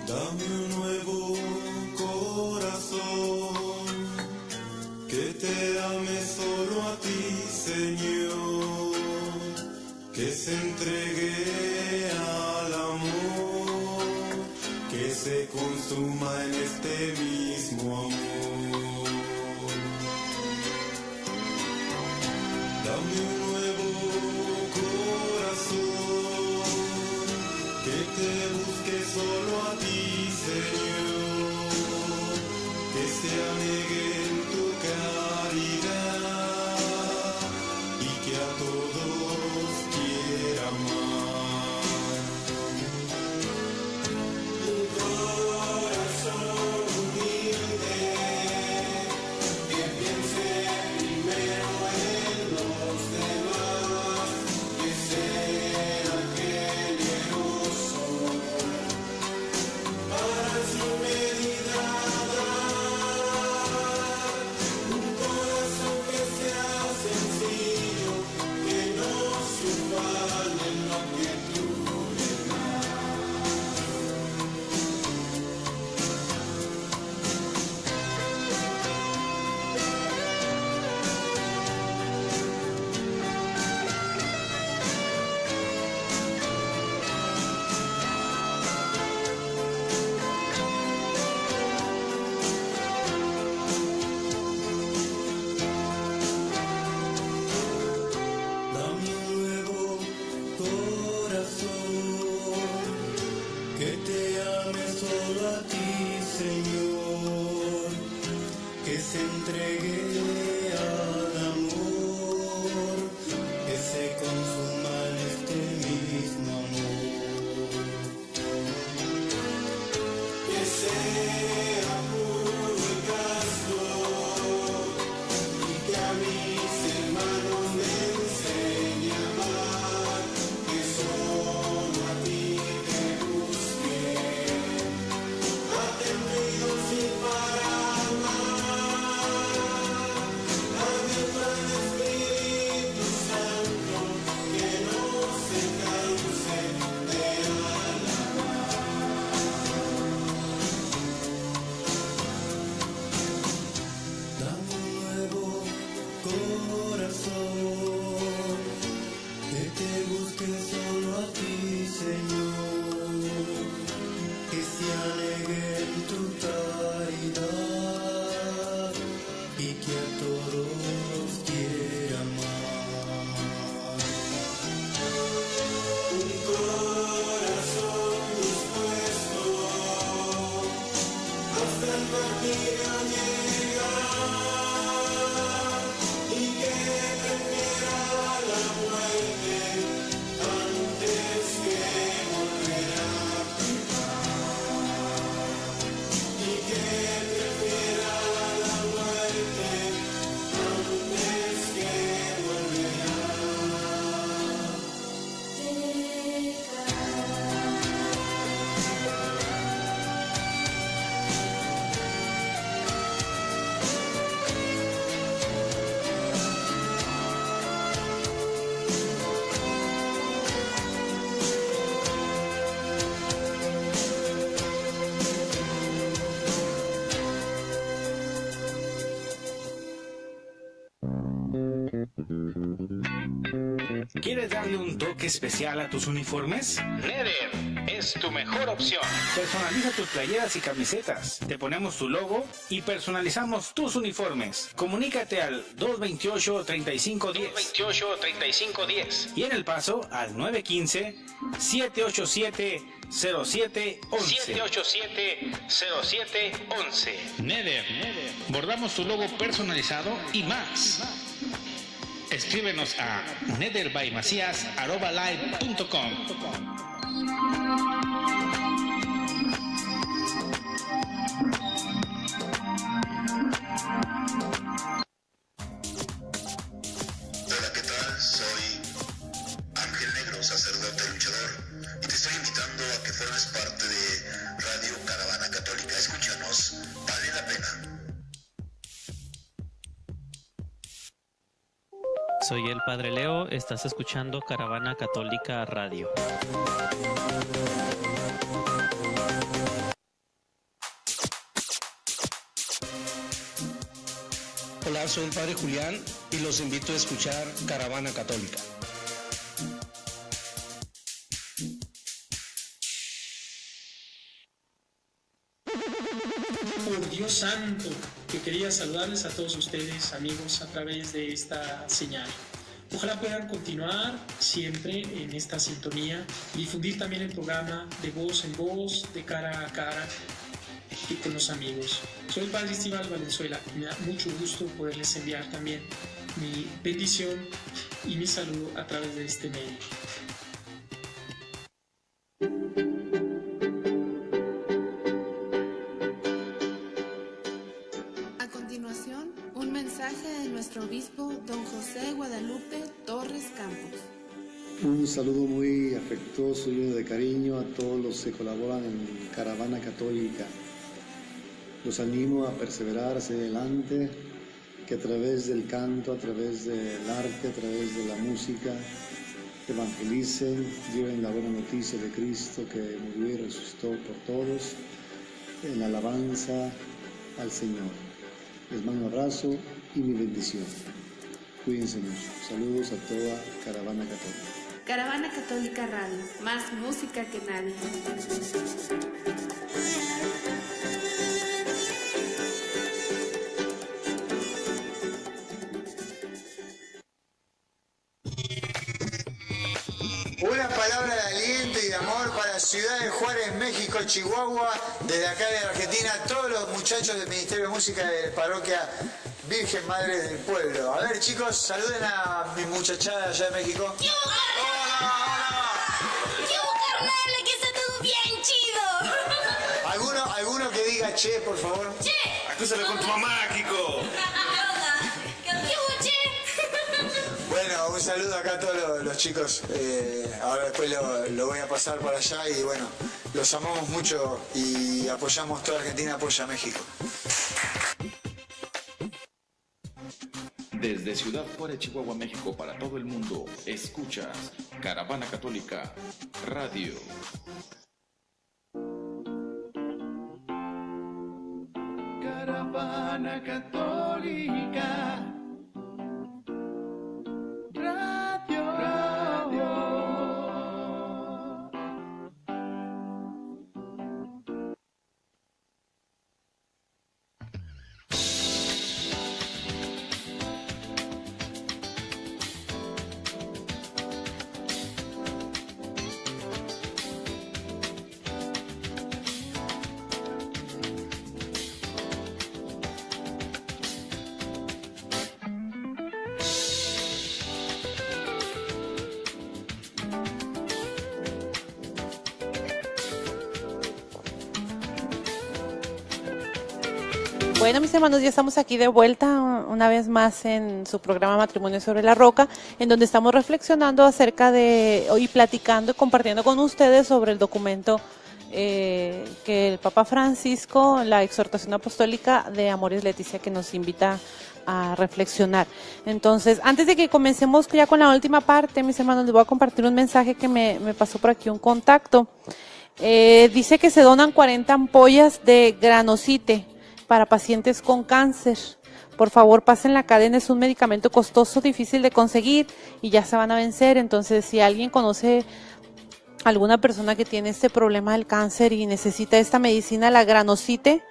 Dame un nuevo corazón que te ame solo a ti, Señor, que se entregue al amor, que se consuma en este mismo amor. Dame anegue en tu caridad y que a todos quiera amar. Un corazón humilde que piense primero en los demás, que sea generoso para su medida dar. Un corazón que sea sencillo, que no se ufane en lo que tú le Dame un nuevo corazón que te ame solo a ti, Señor, que se entregue al amor, que se consuma en este mismo amor, que sea puro y casto, y que a mis hermanos me enseñe a amar, que solo a ti te busque, atendidos y para amar. Dame el gran Espíritu Santo que no se canse de alabar. Dame un nuevo corazón que te busque solo a ti, Señor, que se alegre en tu caridad y que a todos quiera amar. Un corazón dispuesto hasta el martirio llegar y que prefiera la muerte antes que volver a pecar, y que prefiera la muerte antes que volver a ¿Quieres darle un toque especial a tus uniformes? Nether es tu mejor opción. Personaliza tus playeras y camisetas. Te ponemos tu logo y personalizamos tus uniformes. Comunícate al 228-3510. 228-3510. Y en El Paso al 915-787-0711. 787-0711. Nether. Bordamos tu logo personalizado y más. Escríbenos a netherbymacias@live.com. Hola, ¿qué tal? Soy Ángel Negro, sacerdote luchador, y te estoy invitando a que formes parte de Radio Caravana Católica. Escúchanos, vale la pena. Soy el Padre Leo, estás escuchando Caravana Católica Radio. Hola, soy el Padre Julián y los invito a escuchar Caravana Católica. Por Dios santo, que quería saludarles a todos ustedes, amigos, a través de esta señal. Ojalá puedan continuar siempre en esta sintonía y difundir también el programa de voz en voz, de cara a cara, y con los amigos. Soy el Padre Estival Valenzuela y me da mucho gusto poderles enviar también mi bendición y mi saludo a través de este medio. A continuación, un mensaje de nuestro obispo, don José Guadalupe Torres Campos. Un saludo muy afectuoso, lleno de cariño a todos los que colaboran en Caravana Católica. Los animo a perseverar hacia adelante, que a través del canto, a través del arte, a través de la música, evangelicen, lleven la buena noticia de Cristo que murió y resucitó por todos, en alabanza al Señor. Les mando un abrazo y mi bendición. Cuídense mucho. Saludos a toda Caravana Católica. Caravana Católica Radio, más música que nadie. Una palabra de aliento y de amor para Ciudad de Juárez, México, Chihuahua, desde acá de Argentina, todos los muchachos del Ministerio de Música de la Parroquia Virgen Madre del Pueblo. A ver, chicos, saluden a mi muchachada allá de México. ¡Qué carnal! ¡Que está todo bien chido! ¿Alguno que diga che, por favor? ¡Che! Acúsalo con tu mamá, Kiko. ¿Qué hubo, che? Bueno, un saludo acá a todos los chicos. Ahora después lo voy a pasar para allá y bueno, los amamos mucho y apoyamos, toda Argentina apoya a México. Desde Ciudad Juárez, Chihuahua, México, para todo el mundo, escuchas Caravana Católica Radio. Caravana Católica Radio. Bueno, mis hermanos, ya estamos aquí de vuelta una vez más en su programa Matrimonio sobre la Roca, en donde estamos reflexionando acerca de, y platicando y compartiendo con ustedes sobre el documento que el Papa Francisco, la exhortación apostólica de Amoris Laetitia, que nos invita a reflexionar. Entonces, antes de que comencemos ya con la última parte, mis hermanos, les voy a compartir un mensaje que me pasó por aquí un contacto. Dice que se donan 40 ampollas de granosite para pacientes con cáncer. Por favor, pasen la cadena, es un medicamento costoso, difícil de conseguir y ya se van a vencer. Entonces, si alguien conoce alguna persona que tiene este problema del cáncer y necesita esta medicina, la granosite,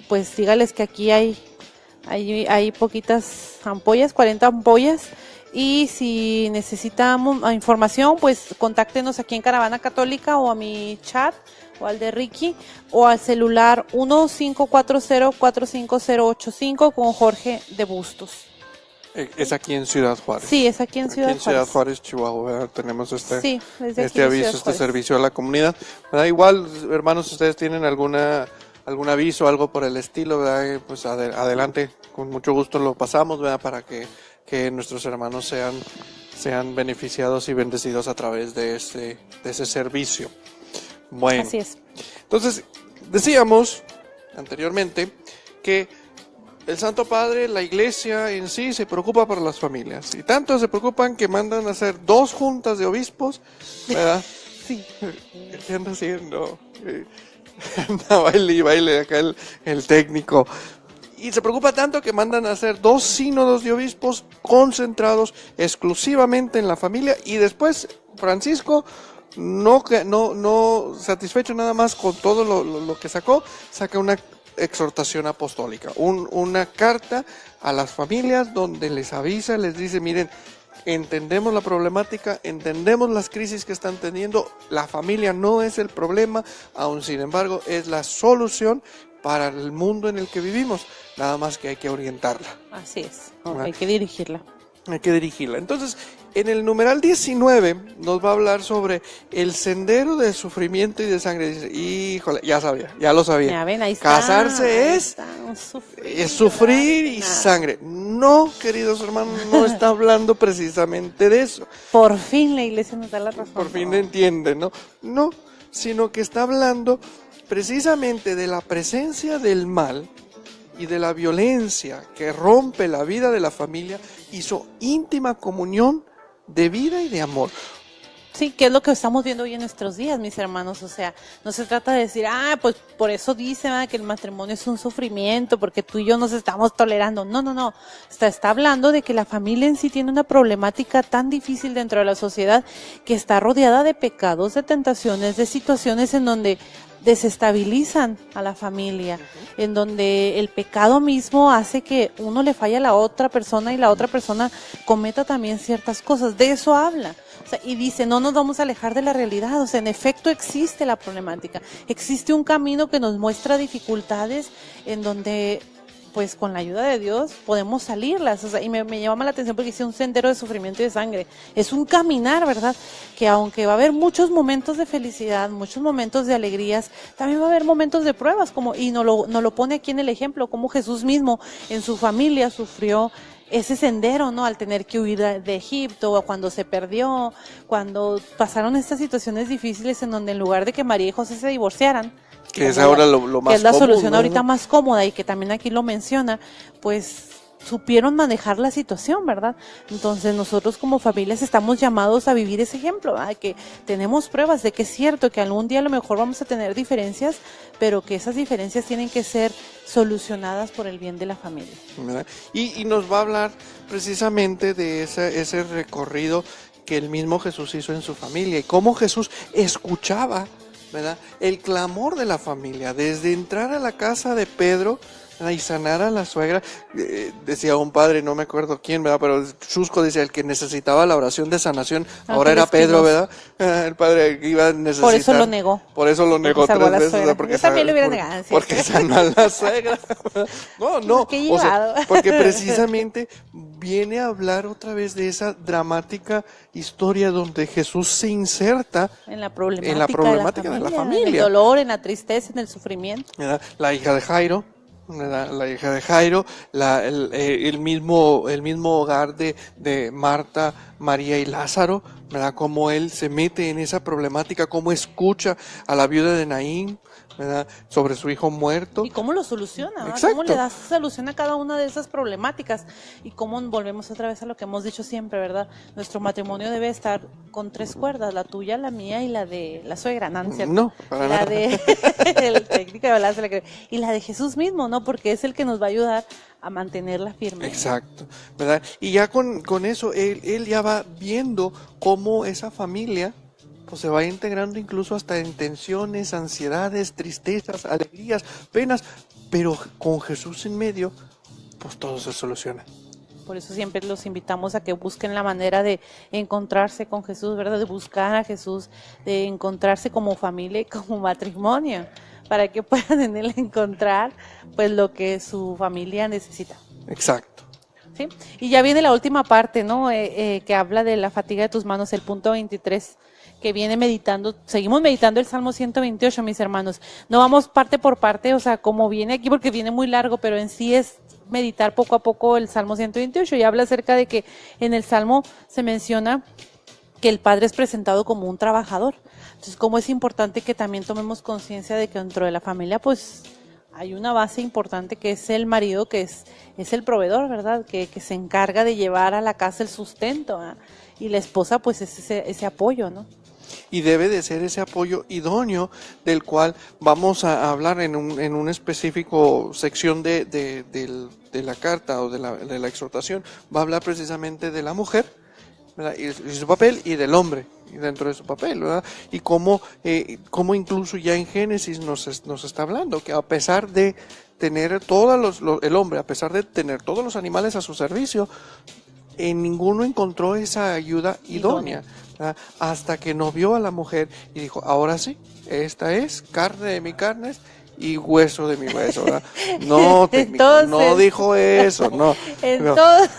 pues dígales que aquí hay poquitas ampollas, 40 ampollas. Y si necesitamos información, pues contáctenos aquí en Caravana Católica o a mi chat o al de Ricky o al celular 1540-45085 con Jorge de Bustos. Es aquí en Ciudad Juárez. Sí, es aquí en Ciudad Juárez, Chihuahua, ¿verdad? Tenemos este aviso, este servicio a la comunidad. ¿Verdad? Igual, hermanos, ustedes tienen algún aviso, algo por el estilo, ¿verdad? Pues adelante, con mucho gusto lo pasamos, ¿verdad? Para que nuestros hermanos sean beneficiados y bendecidos a través de ese servicio. Bueno, así es. Entonces, decíamos anteriormente que el Santo Padre, la Iglesia en sí, se preocupa por las familias. Y tanto se preocupan que mandan a hacer 2 juntas de obispos, ¿verdad? Sí. ¿Qué anda haciendo? Anda, baile acá el técnico. Y se preocupa tanto que mandan a hacer 2 sínodos de obispos concentrados exclusivamente en la familia. Y después Francisco, no satisfecho nada más con todo lo que sacó, saca una exhortación apostólica, una carta a las familias donde les avisa, les dice, miren, entendemos la problemática, entendemos las crisis que están teniendo, la familia no es el problema, aún sin embargo es la solución para el mundo en el que vivimos, nada más que hay que orientarla. Así es, hay que dirigirla. Hay que dirigirla. Entonces, en el numeral 19 nos va a hablar sobre el sendero de sufrimiento y de sangre. Dice, híjole, ya sabía, ya lo sabía. Ya ven, ahí está, Casarse es sufrir y sangre. No, queridos hermanos, no está hablando precisamente de eso. Por fin la iglesia nos da la razón. Por fin entiende, ¿no? No, sino que está hablando precisamente de la presencia del mal y de la violencia que rompe la vida de la familia y su íntima comunión de vida y de amor. Sí, que es lo que estamos viendo hoy en nuestros días, mis hermanos. O sea, no se trata de decir, pues por eso dice que el matrimonio es un sufrimiento, porque tú y yo nos estamos tolerando. No. Está hablando de que la familia en sí tiene una problemática tan difícil dentro de la sociedad que está rodeada de pecados, de tentaciones, de situaciones en donde desestabilizan a la familia, en donde el pecado mismo hace que uno le falle a la otra persona y la otra persona cometa también ciertas cosas. De eso habla. O sea, y dice, no nos vamos a alejar de la realidad. O sea, en efecto existe la problemática. Existe un camino que nos muestra dificultades en donde, pues con la ayuda de Dios podemos salirlas. O sea, y me llama la atención porque dice un sendero de sufrimiento y de sangre. Es un caminar, ¿verdad? Que aunque va a haber muchos momentos de felicidad, muchos momentos de alegrías, también va a haber momentos de pruebas, y nos lo pone aquí en el ejemplo, como Jesús mismo en su familia sufrió ese sendero, ¿no? Al tener que huir de Egipto, o cuando se perdió, cuando pasaron estas situaciones difíciles en donde en lugar de que María y José se divorciaran, que es ahora lo más que es la común, solución, ¿no? ahorita más cómoda, y que también aquí lo menciona, pues supieron manejar la situación, ¿verdad? Entonces nosotros como familias estamos llamados a vivir ese ejemplo, ¿verdad? Que tenemos pruebas de que es cierto que algún día a lo mejor vamos a tener diferencias, pero que esas diferencias tienen que ser solucionadas por el bien de la familia. ¿Verdad? Y nos va a hablar precisamente de ese recorrido que el mismo Jesús hizo en su familia y cómo Jesús escuchaba, ¿verdad?, el clamor de la familia, desde entrar a la casa de Pedro y sanar a la suegra. Decía un padre, no me acuerdo quién, ¿verdad?, pero Chusco decía, el que necesitaba la oración de sanación, ahora era Pedro, ¿verdad? El padre que iba a necesitar. Por eso lo negó. Por eso lo negó 3 veces. Yo también lo hubiera negado. Porque sanó a la suegra. No, o sea, porque precisamente viene a hablar otra vez de esa dramática historia donde Jesús se inserta en la problemática de la familia. En el dolor, en la tristeza, en el sufrimiento. La hija de Jairo. La hija de Jairo, el mismo hogar de Marta, María y Lázaro, ¿verdad? Cómo él se mete en esa problemática, cómo escucha a la viuda de Naín, ¿verdad?, sobre su hijo muerto. Y cómo lo soluciona, Exacto. cómo le da solución a cada una de esas problemáticas. Y cómo volvemos otra vez a lo que hemos dicho siempre, ¿verdad? Nuestro matrimonio debe estar con 3 cuerdas, la tuya, la mía y la de la suegra, ¿no? No, para nada. De el técnico de balance, y la de Jesús mismo, ¿no? Porque es el que nos va a ayudar a mantenerla firme. Exacto, ¿verdad? Y ya con eso, él ya va viendo cómo esa familia pues se va integrando incluso hasta en tensiones, ansiedades, tristezas, alegrías, penas, pero con Jesús en medio, pues todo se soluciona. Por eso siempre los invitamos a que busquen la manera de encontrarse con Jesús, ¿verdad? De buscar a Jesús, de encontrarse como familia y como matrimonio, para que puedan en él encontrar pues lo que su familia necesita. Exacto. ¿Sí? Y ya viene la última parte, ¿no? Que habla de la fatiga de tus manos, el punto 23. Que viene meditando, seguimos meditando el Salmo 128, mis hermanos. No vamos parte por parte, o sea, como viene aquí, porque viene muy largo, pero en sí es meditar poco a poco el Salmo 128 y habla acerca de que en el Salmo se menciona que el padre es presentado como un trabajador. Entonces, como es importante que también tomemos conciencia de que dentro de la familia, pues, hay una base importante que es el marido, que es el proveedor, ¿verdad? Que se encarga de llevar a la casa el sustento, ¿eh? Y la esposa, pues, es ese apoyo, ¿no? Y debe de ser ese apoyo idóneo del cual vamos a hablar en un específico sección de la carta o de la exhortación. Va a hablar precisamente de la mujer, ¿verdad?, y su papel, y del hombre y dentro de su papel, ¿verdad? Y cómo incluso ya en Génesis nos está hablando que a pesar de tener el hombre, a pesar de tener todos los animales a su servicio, en ninguno encontró esa ayuda idónea, ¿verdad? Hasta que no vio a la mujer y dijo, ahora sí, esta es carne de mi carne y hueso de mi hueso, ¿verdad? No, técnico, Entonces, no dijo eso, no. Entonces,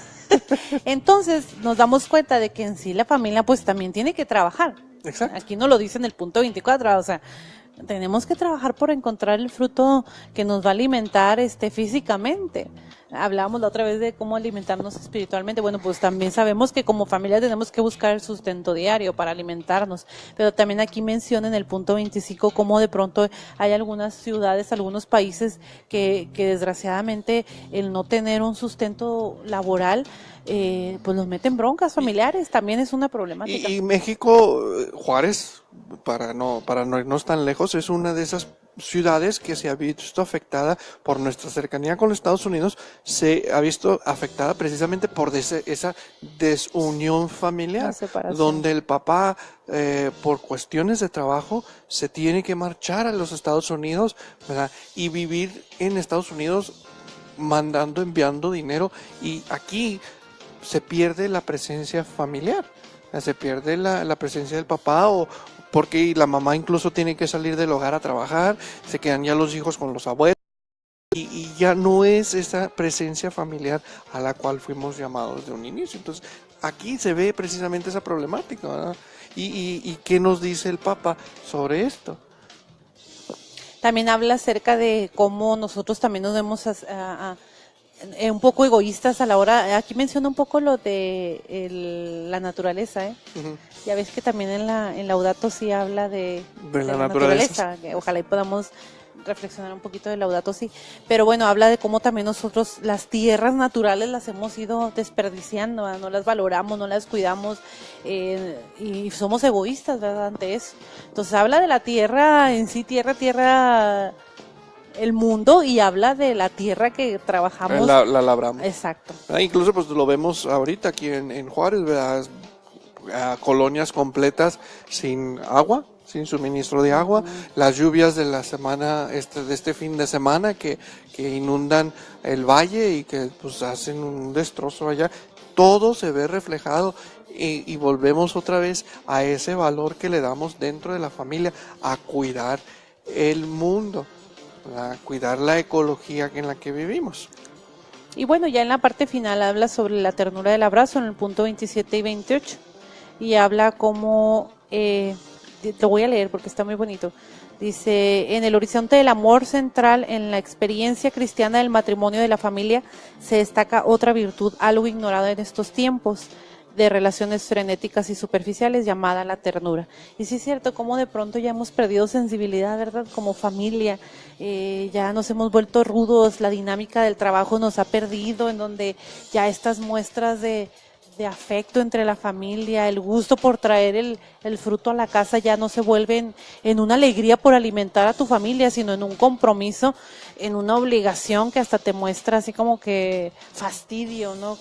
entonces nos damos cuenta de que en sí la familia pues también tiene que trabajar. Exacto. Aquí nos lo dice en el punto 24, o sea, tenemos que trabajar por encontrar el fruto que nos va a alimentar físicamente. Hablábamos la otra vez de cómo alimentarnos espiritualmente. Bueno, pues también sabemos que como familia tenemos que buscar el sustento diario para alimentarnos. Pero también aquí menciona en el punto 25 cómo de pronto hay algunas ciudades, algunos países que desgraciadamente el no tener un sustento laboral pues los meten broncas familiares. También es una problemática. Y México, Juárez, para no irnos tan lejos, es una de esas ciudades que se ha visto afectada por nuestra cercanía con los Estados Unidos, se ha visto afectada precisamente por esa desunión familiar, donde el papá, por cuestiones de trabajo, se tiene que marchar a los Estados Unidos, ¿verdad? Y vivir en Estados Unidos enviando dinero, y aquí se pierde la presencia familiar, se pierde la presencia del papá, porque la mamá incluso tiene que salir del hogar a trabajar, se quedan ya los hijos con los abuelos, y ya no es esa presencia familiar a la cual fuimos llamados de un inicio. Entonces aquí se ve precisamente esa problemática, ¿verdad? ¿Y qué nos dice el Papa sobre esto? También habla acerca de cómo nosotros también nos vemos un poco egoístas a la hora, aquí menciona un poco lo de la naturaleza, Uh-huh. Ya ves que también en Laudato Si habla de la naturaleza, que ojalá y podamos reflexionar un poquito de Laudato Si, pero bueno, habla de cómo también nosotros las tierras naturales las hemos ido desperdiciando, ¿verdad? No las valoramos, no las cuidamos, y somos egoístas, ¿verdad? Ante eso. Entonces habla de la tierra en sí, tierra, el mundo, y habla de la tierra que trabajamos. La labramos. Exacto. Incluso pues lo vemos ahorita aquí en Juárez, ¿verdad? Colonias completas sin agua, sin suministro de agua, las lluvias de la semana, de este fin de semana que inundan el valle y que pues hacen un destrozo allá, todo se ve reflejado. Y volvemos otra vez a ese valor que le damos dentro de la familia, a cuidar el mundo, a cuidar la ecología en la que vivimos. Y bueno, ya en la parte final habla sobre la ternura del abrazo en el punto 27 y 28, y habla como, lo voy a leer porque está muy bonito, dice, en el horizonte del amor central en la experiencia cristiana del matrimonio de la familia se destaca otra virtud algo ignorada en estos tiempos de relaciones frenéticas y superficiales, llamada la ternura. Y sí es cierto, como de pronto ya hemos perdido sensibilidad, ¿verdad? Como familia, ya nos hemos vuelto rudos, la dinámica del trabajo nos ha perdido, en donde ya estas muestras de afecto entre la familia, el gusto por traer el fruto a la casa ya no se vuelven en una alegría por alimentar a tu familia, sino en un compromiso, en una obligación que hasta te muestra así como que fastidio, ¿no?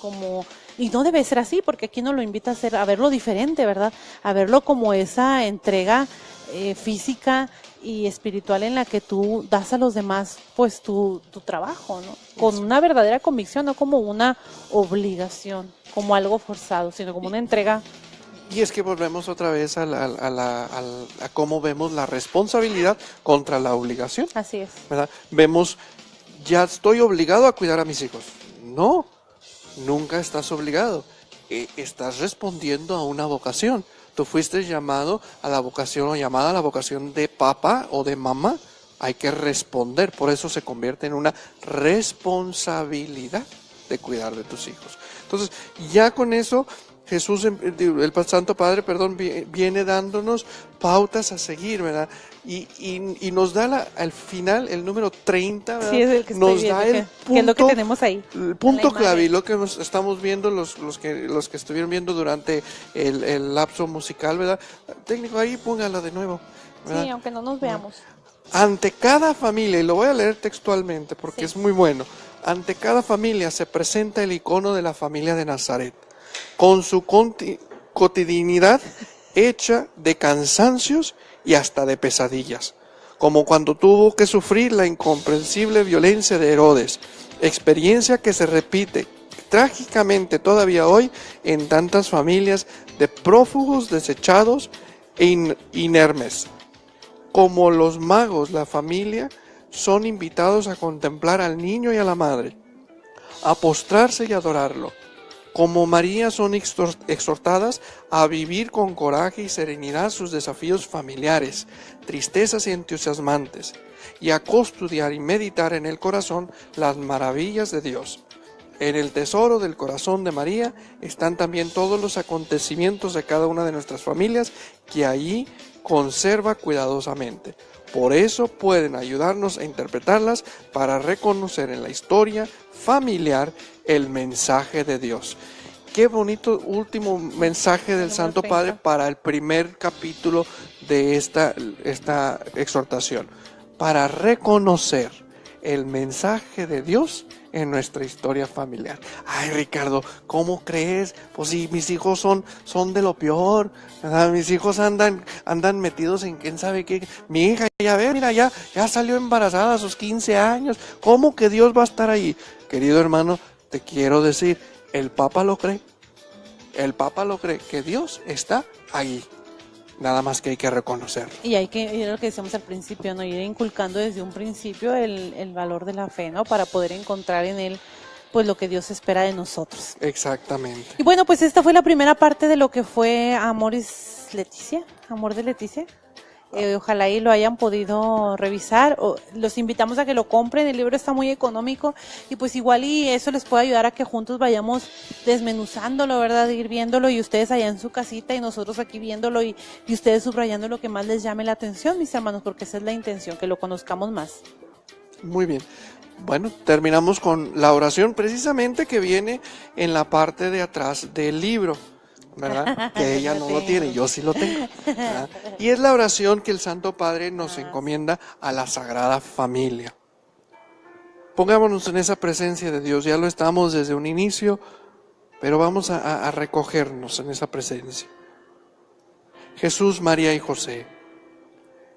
Y no debe ser así, porque aquí nos lo invita a verlo diferente, ¿verdad? A verlo como esa entrega física y espiritual en la que tú das a los demás pues tu trabajo, ¿no? Con una verdadera convicción, no como una obligación, como algo forzado, sino como una entrega. Y es que volvemos otra vez a cómo vemos la responsabilidad contra la obligación. Así es. ¿Verdad? Vemos, ya estoy obligado a cuidar a mis hijos. No, nunca estás obligado. Estás respondiendo a una vocación. Tú fuiste llamado a la vocación o llamada a la vocación de papá o de mamá. Hay que responder. Por eso se convierte en una responsabilidad de cuidar de tus hijos. Entonces, ya con eso, Jesús, el Santo Padre, viene dándonos pautas a seguir, ¿verdad? Y nos da al final el número 30, ¿verdad? Sí, es el que nos estoy da viendo, el punto, que es lo que tenemos ahí. El punto clave, y lo que estamos viendo, los que estuvieron viendo durante el lapso musical, ¿verdad? Técnico, ahí póngala de nuevo, ¿verdad? Sí, aunque no nos veamos. Ante cada familia, y lo voy a leer textualmente porque es muy bueno, ante cada familia se presenta el icono de la familia de Nazaret, con su cotidianidad hecha de cansancios y hasta de pesadillas, como cuando tuvo que sufrir la incomprensible violencia de Herodes, experiencia que se repite trágicamente todavía hoy en tantas familias de prófugos desechados e inermes. Como los magos, la familia son invitados a contemplar al niño y a la madre, a postrarse y adorarlo. Como María son exhortadas a vivir con coraje y serenidad sus desafíos familiares, tristezas y entusiasmantes, y a custodiar y meditar en el corazón las maravillas de Dios. En el tesoro del corazón de María están también todos los acontecimientos de cada una de nuestras familias que allí conserva cuidadosamente. Por eso pueden ayudarnos a interpretarlas para reconocer en la historia familiar el mensaje de Dios. Qué bonito último mensaje del Santo Padre para el primer capítulo de esta exhortación. Para reconocer el mensaje de Dios en nuestra historia familiar. Ay, Ricardo, ¿cómo crees? Pues si mis hijos son de lo peor, ¿verdad? Mis hijos andan metidos en quién sabe qué. Mi hija, ya salió embarazada a sus 15 años. ¿Cómo que Dios va a estar ahí? Querido hermano, te quiero decir, el Papa lo cree. El Papa lo cree, que Dios está ahí. Nada más que hay que reconocerlo. Y hay que, es lo que decíamos al principio, ¿no? Ir inculcando desde un principio el valor de la fe, ¿no? Para poder encontrar en él, pues, lo que Dios espera de nosotros. Exactamente. Y bueno, pues esta fue la primera parte de lo que fue Amor de Leticia. Ojalá y lo hayan podido revisar. Los invitamos a que lo compren, el libro está muy económico y pues igual y eso les puede ayudar a que juntos vayamos desmenuzándolo, ¿verdad? Ir viéndolo y ustedes allá en su casita y nosotros aquí viéndolo y ustedes subrayando lo que más les llame la atención, mis hermanos, porque esa es la intención, que lo conozcamos más. Muy bien. Bueno, terminamos con la oración precisamente que viene en la parte de atrás del libro, ¿verdad? Que ella no lo tiene, yo sí lo tengo, ¿verdad? Y es la oración que el Santo Padre nos encomienda a la Sagrada Familia. Pongámonos en esa presencia de Dios, ya lo estamos desde un inicio, pero vamos a recogernos en esa presencia. Jesús, María y José,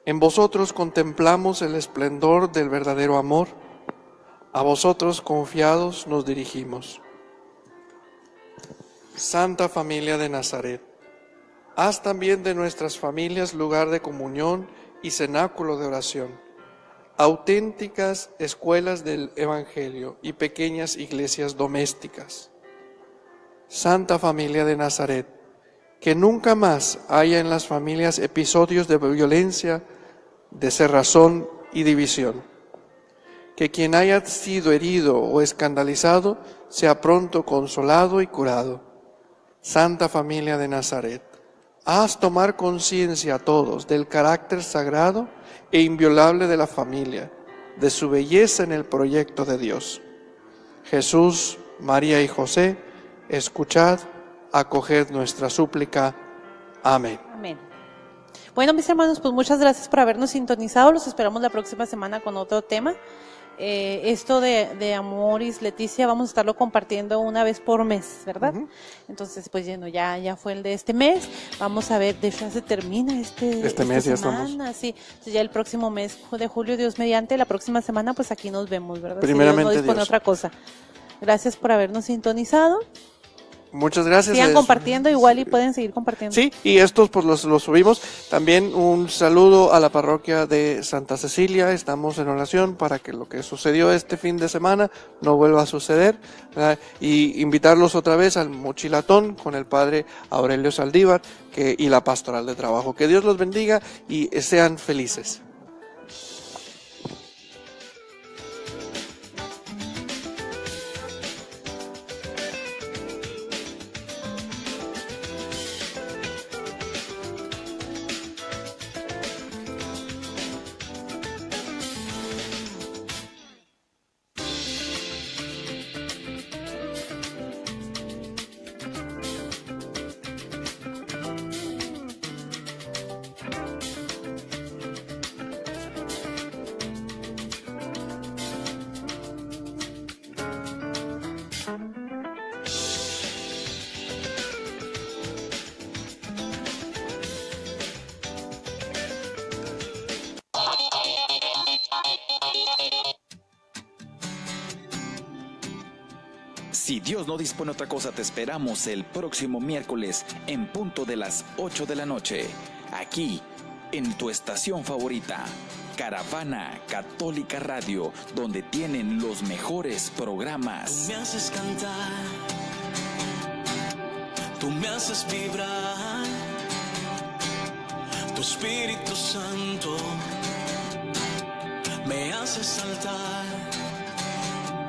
en vosotros contemplamos el esplendor del verdadero amor, a vosotros confiados nos dirigimos. Santa Familia de Nazaret, haz también de nuestras familias lugar de comunión y cenáculo de oración, auténticas escuelas del Evangelio y pequeñas iglesias domésticas. Santa Familia de Nazaret, que nunca más haya en las familias episodios de violencia, de cerrazón y división. Que quien haya sido herido o escandalizado sea pronto consolado y curado. Santa Familia de Nazaret, haz tomar conciencia a todos del carácter sagrado e inviolable de la familia, de su belleza en el proyecto de Dios. Jesús, María y José, escuchad, acoged nuestra súplica. Amén. Amén. Bueno, mis hermanos, pues muchas gracias por habernos sintonizado. Los esperamos la próxima semana con otro tema. Esto de Amoris Leticia vamos a estarlo compartiendo una vez por mes, ¿verdad? Entonces, pues ya fue el de este mes. Vamos a ver, de hecho ya se termina esta mes, ya semana, estamos. sí. Entonces, ya el próximo mes de julio, Dios mediante, la próxima semana, pues aquí nos vemos, ¿verdad? Primeramente, si Dios no dispone Dios. otra cosa. Gracias por habernos sintonizado. Muchas gracias. Sigan compartiendo igual y pueden seguir compartiendo. Sí, y estos pues los subimos. También un saludo a la parroquia de Santa Cecilia. Estamos en oración para que lo que sucedió este fin de semana no vuelva a suceder, ¿verdad? Y invitarlos otra vez al mochilatón con el padre Aurelio Saldívar y la pastoral de trabajo. Que Dios los bendiga y sean felices. Si Dios no dispone otra cosa, te esperamos el próximo miércoles en punto de las 8 de la noche, aquí en tu estación favorita, Caravana Católica Radio, donde tienen los mejores programas. Tú me haces cantar, tú me haces vibrar, tu Espíritu Santo me hace saltar.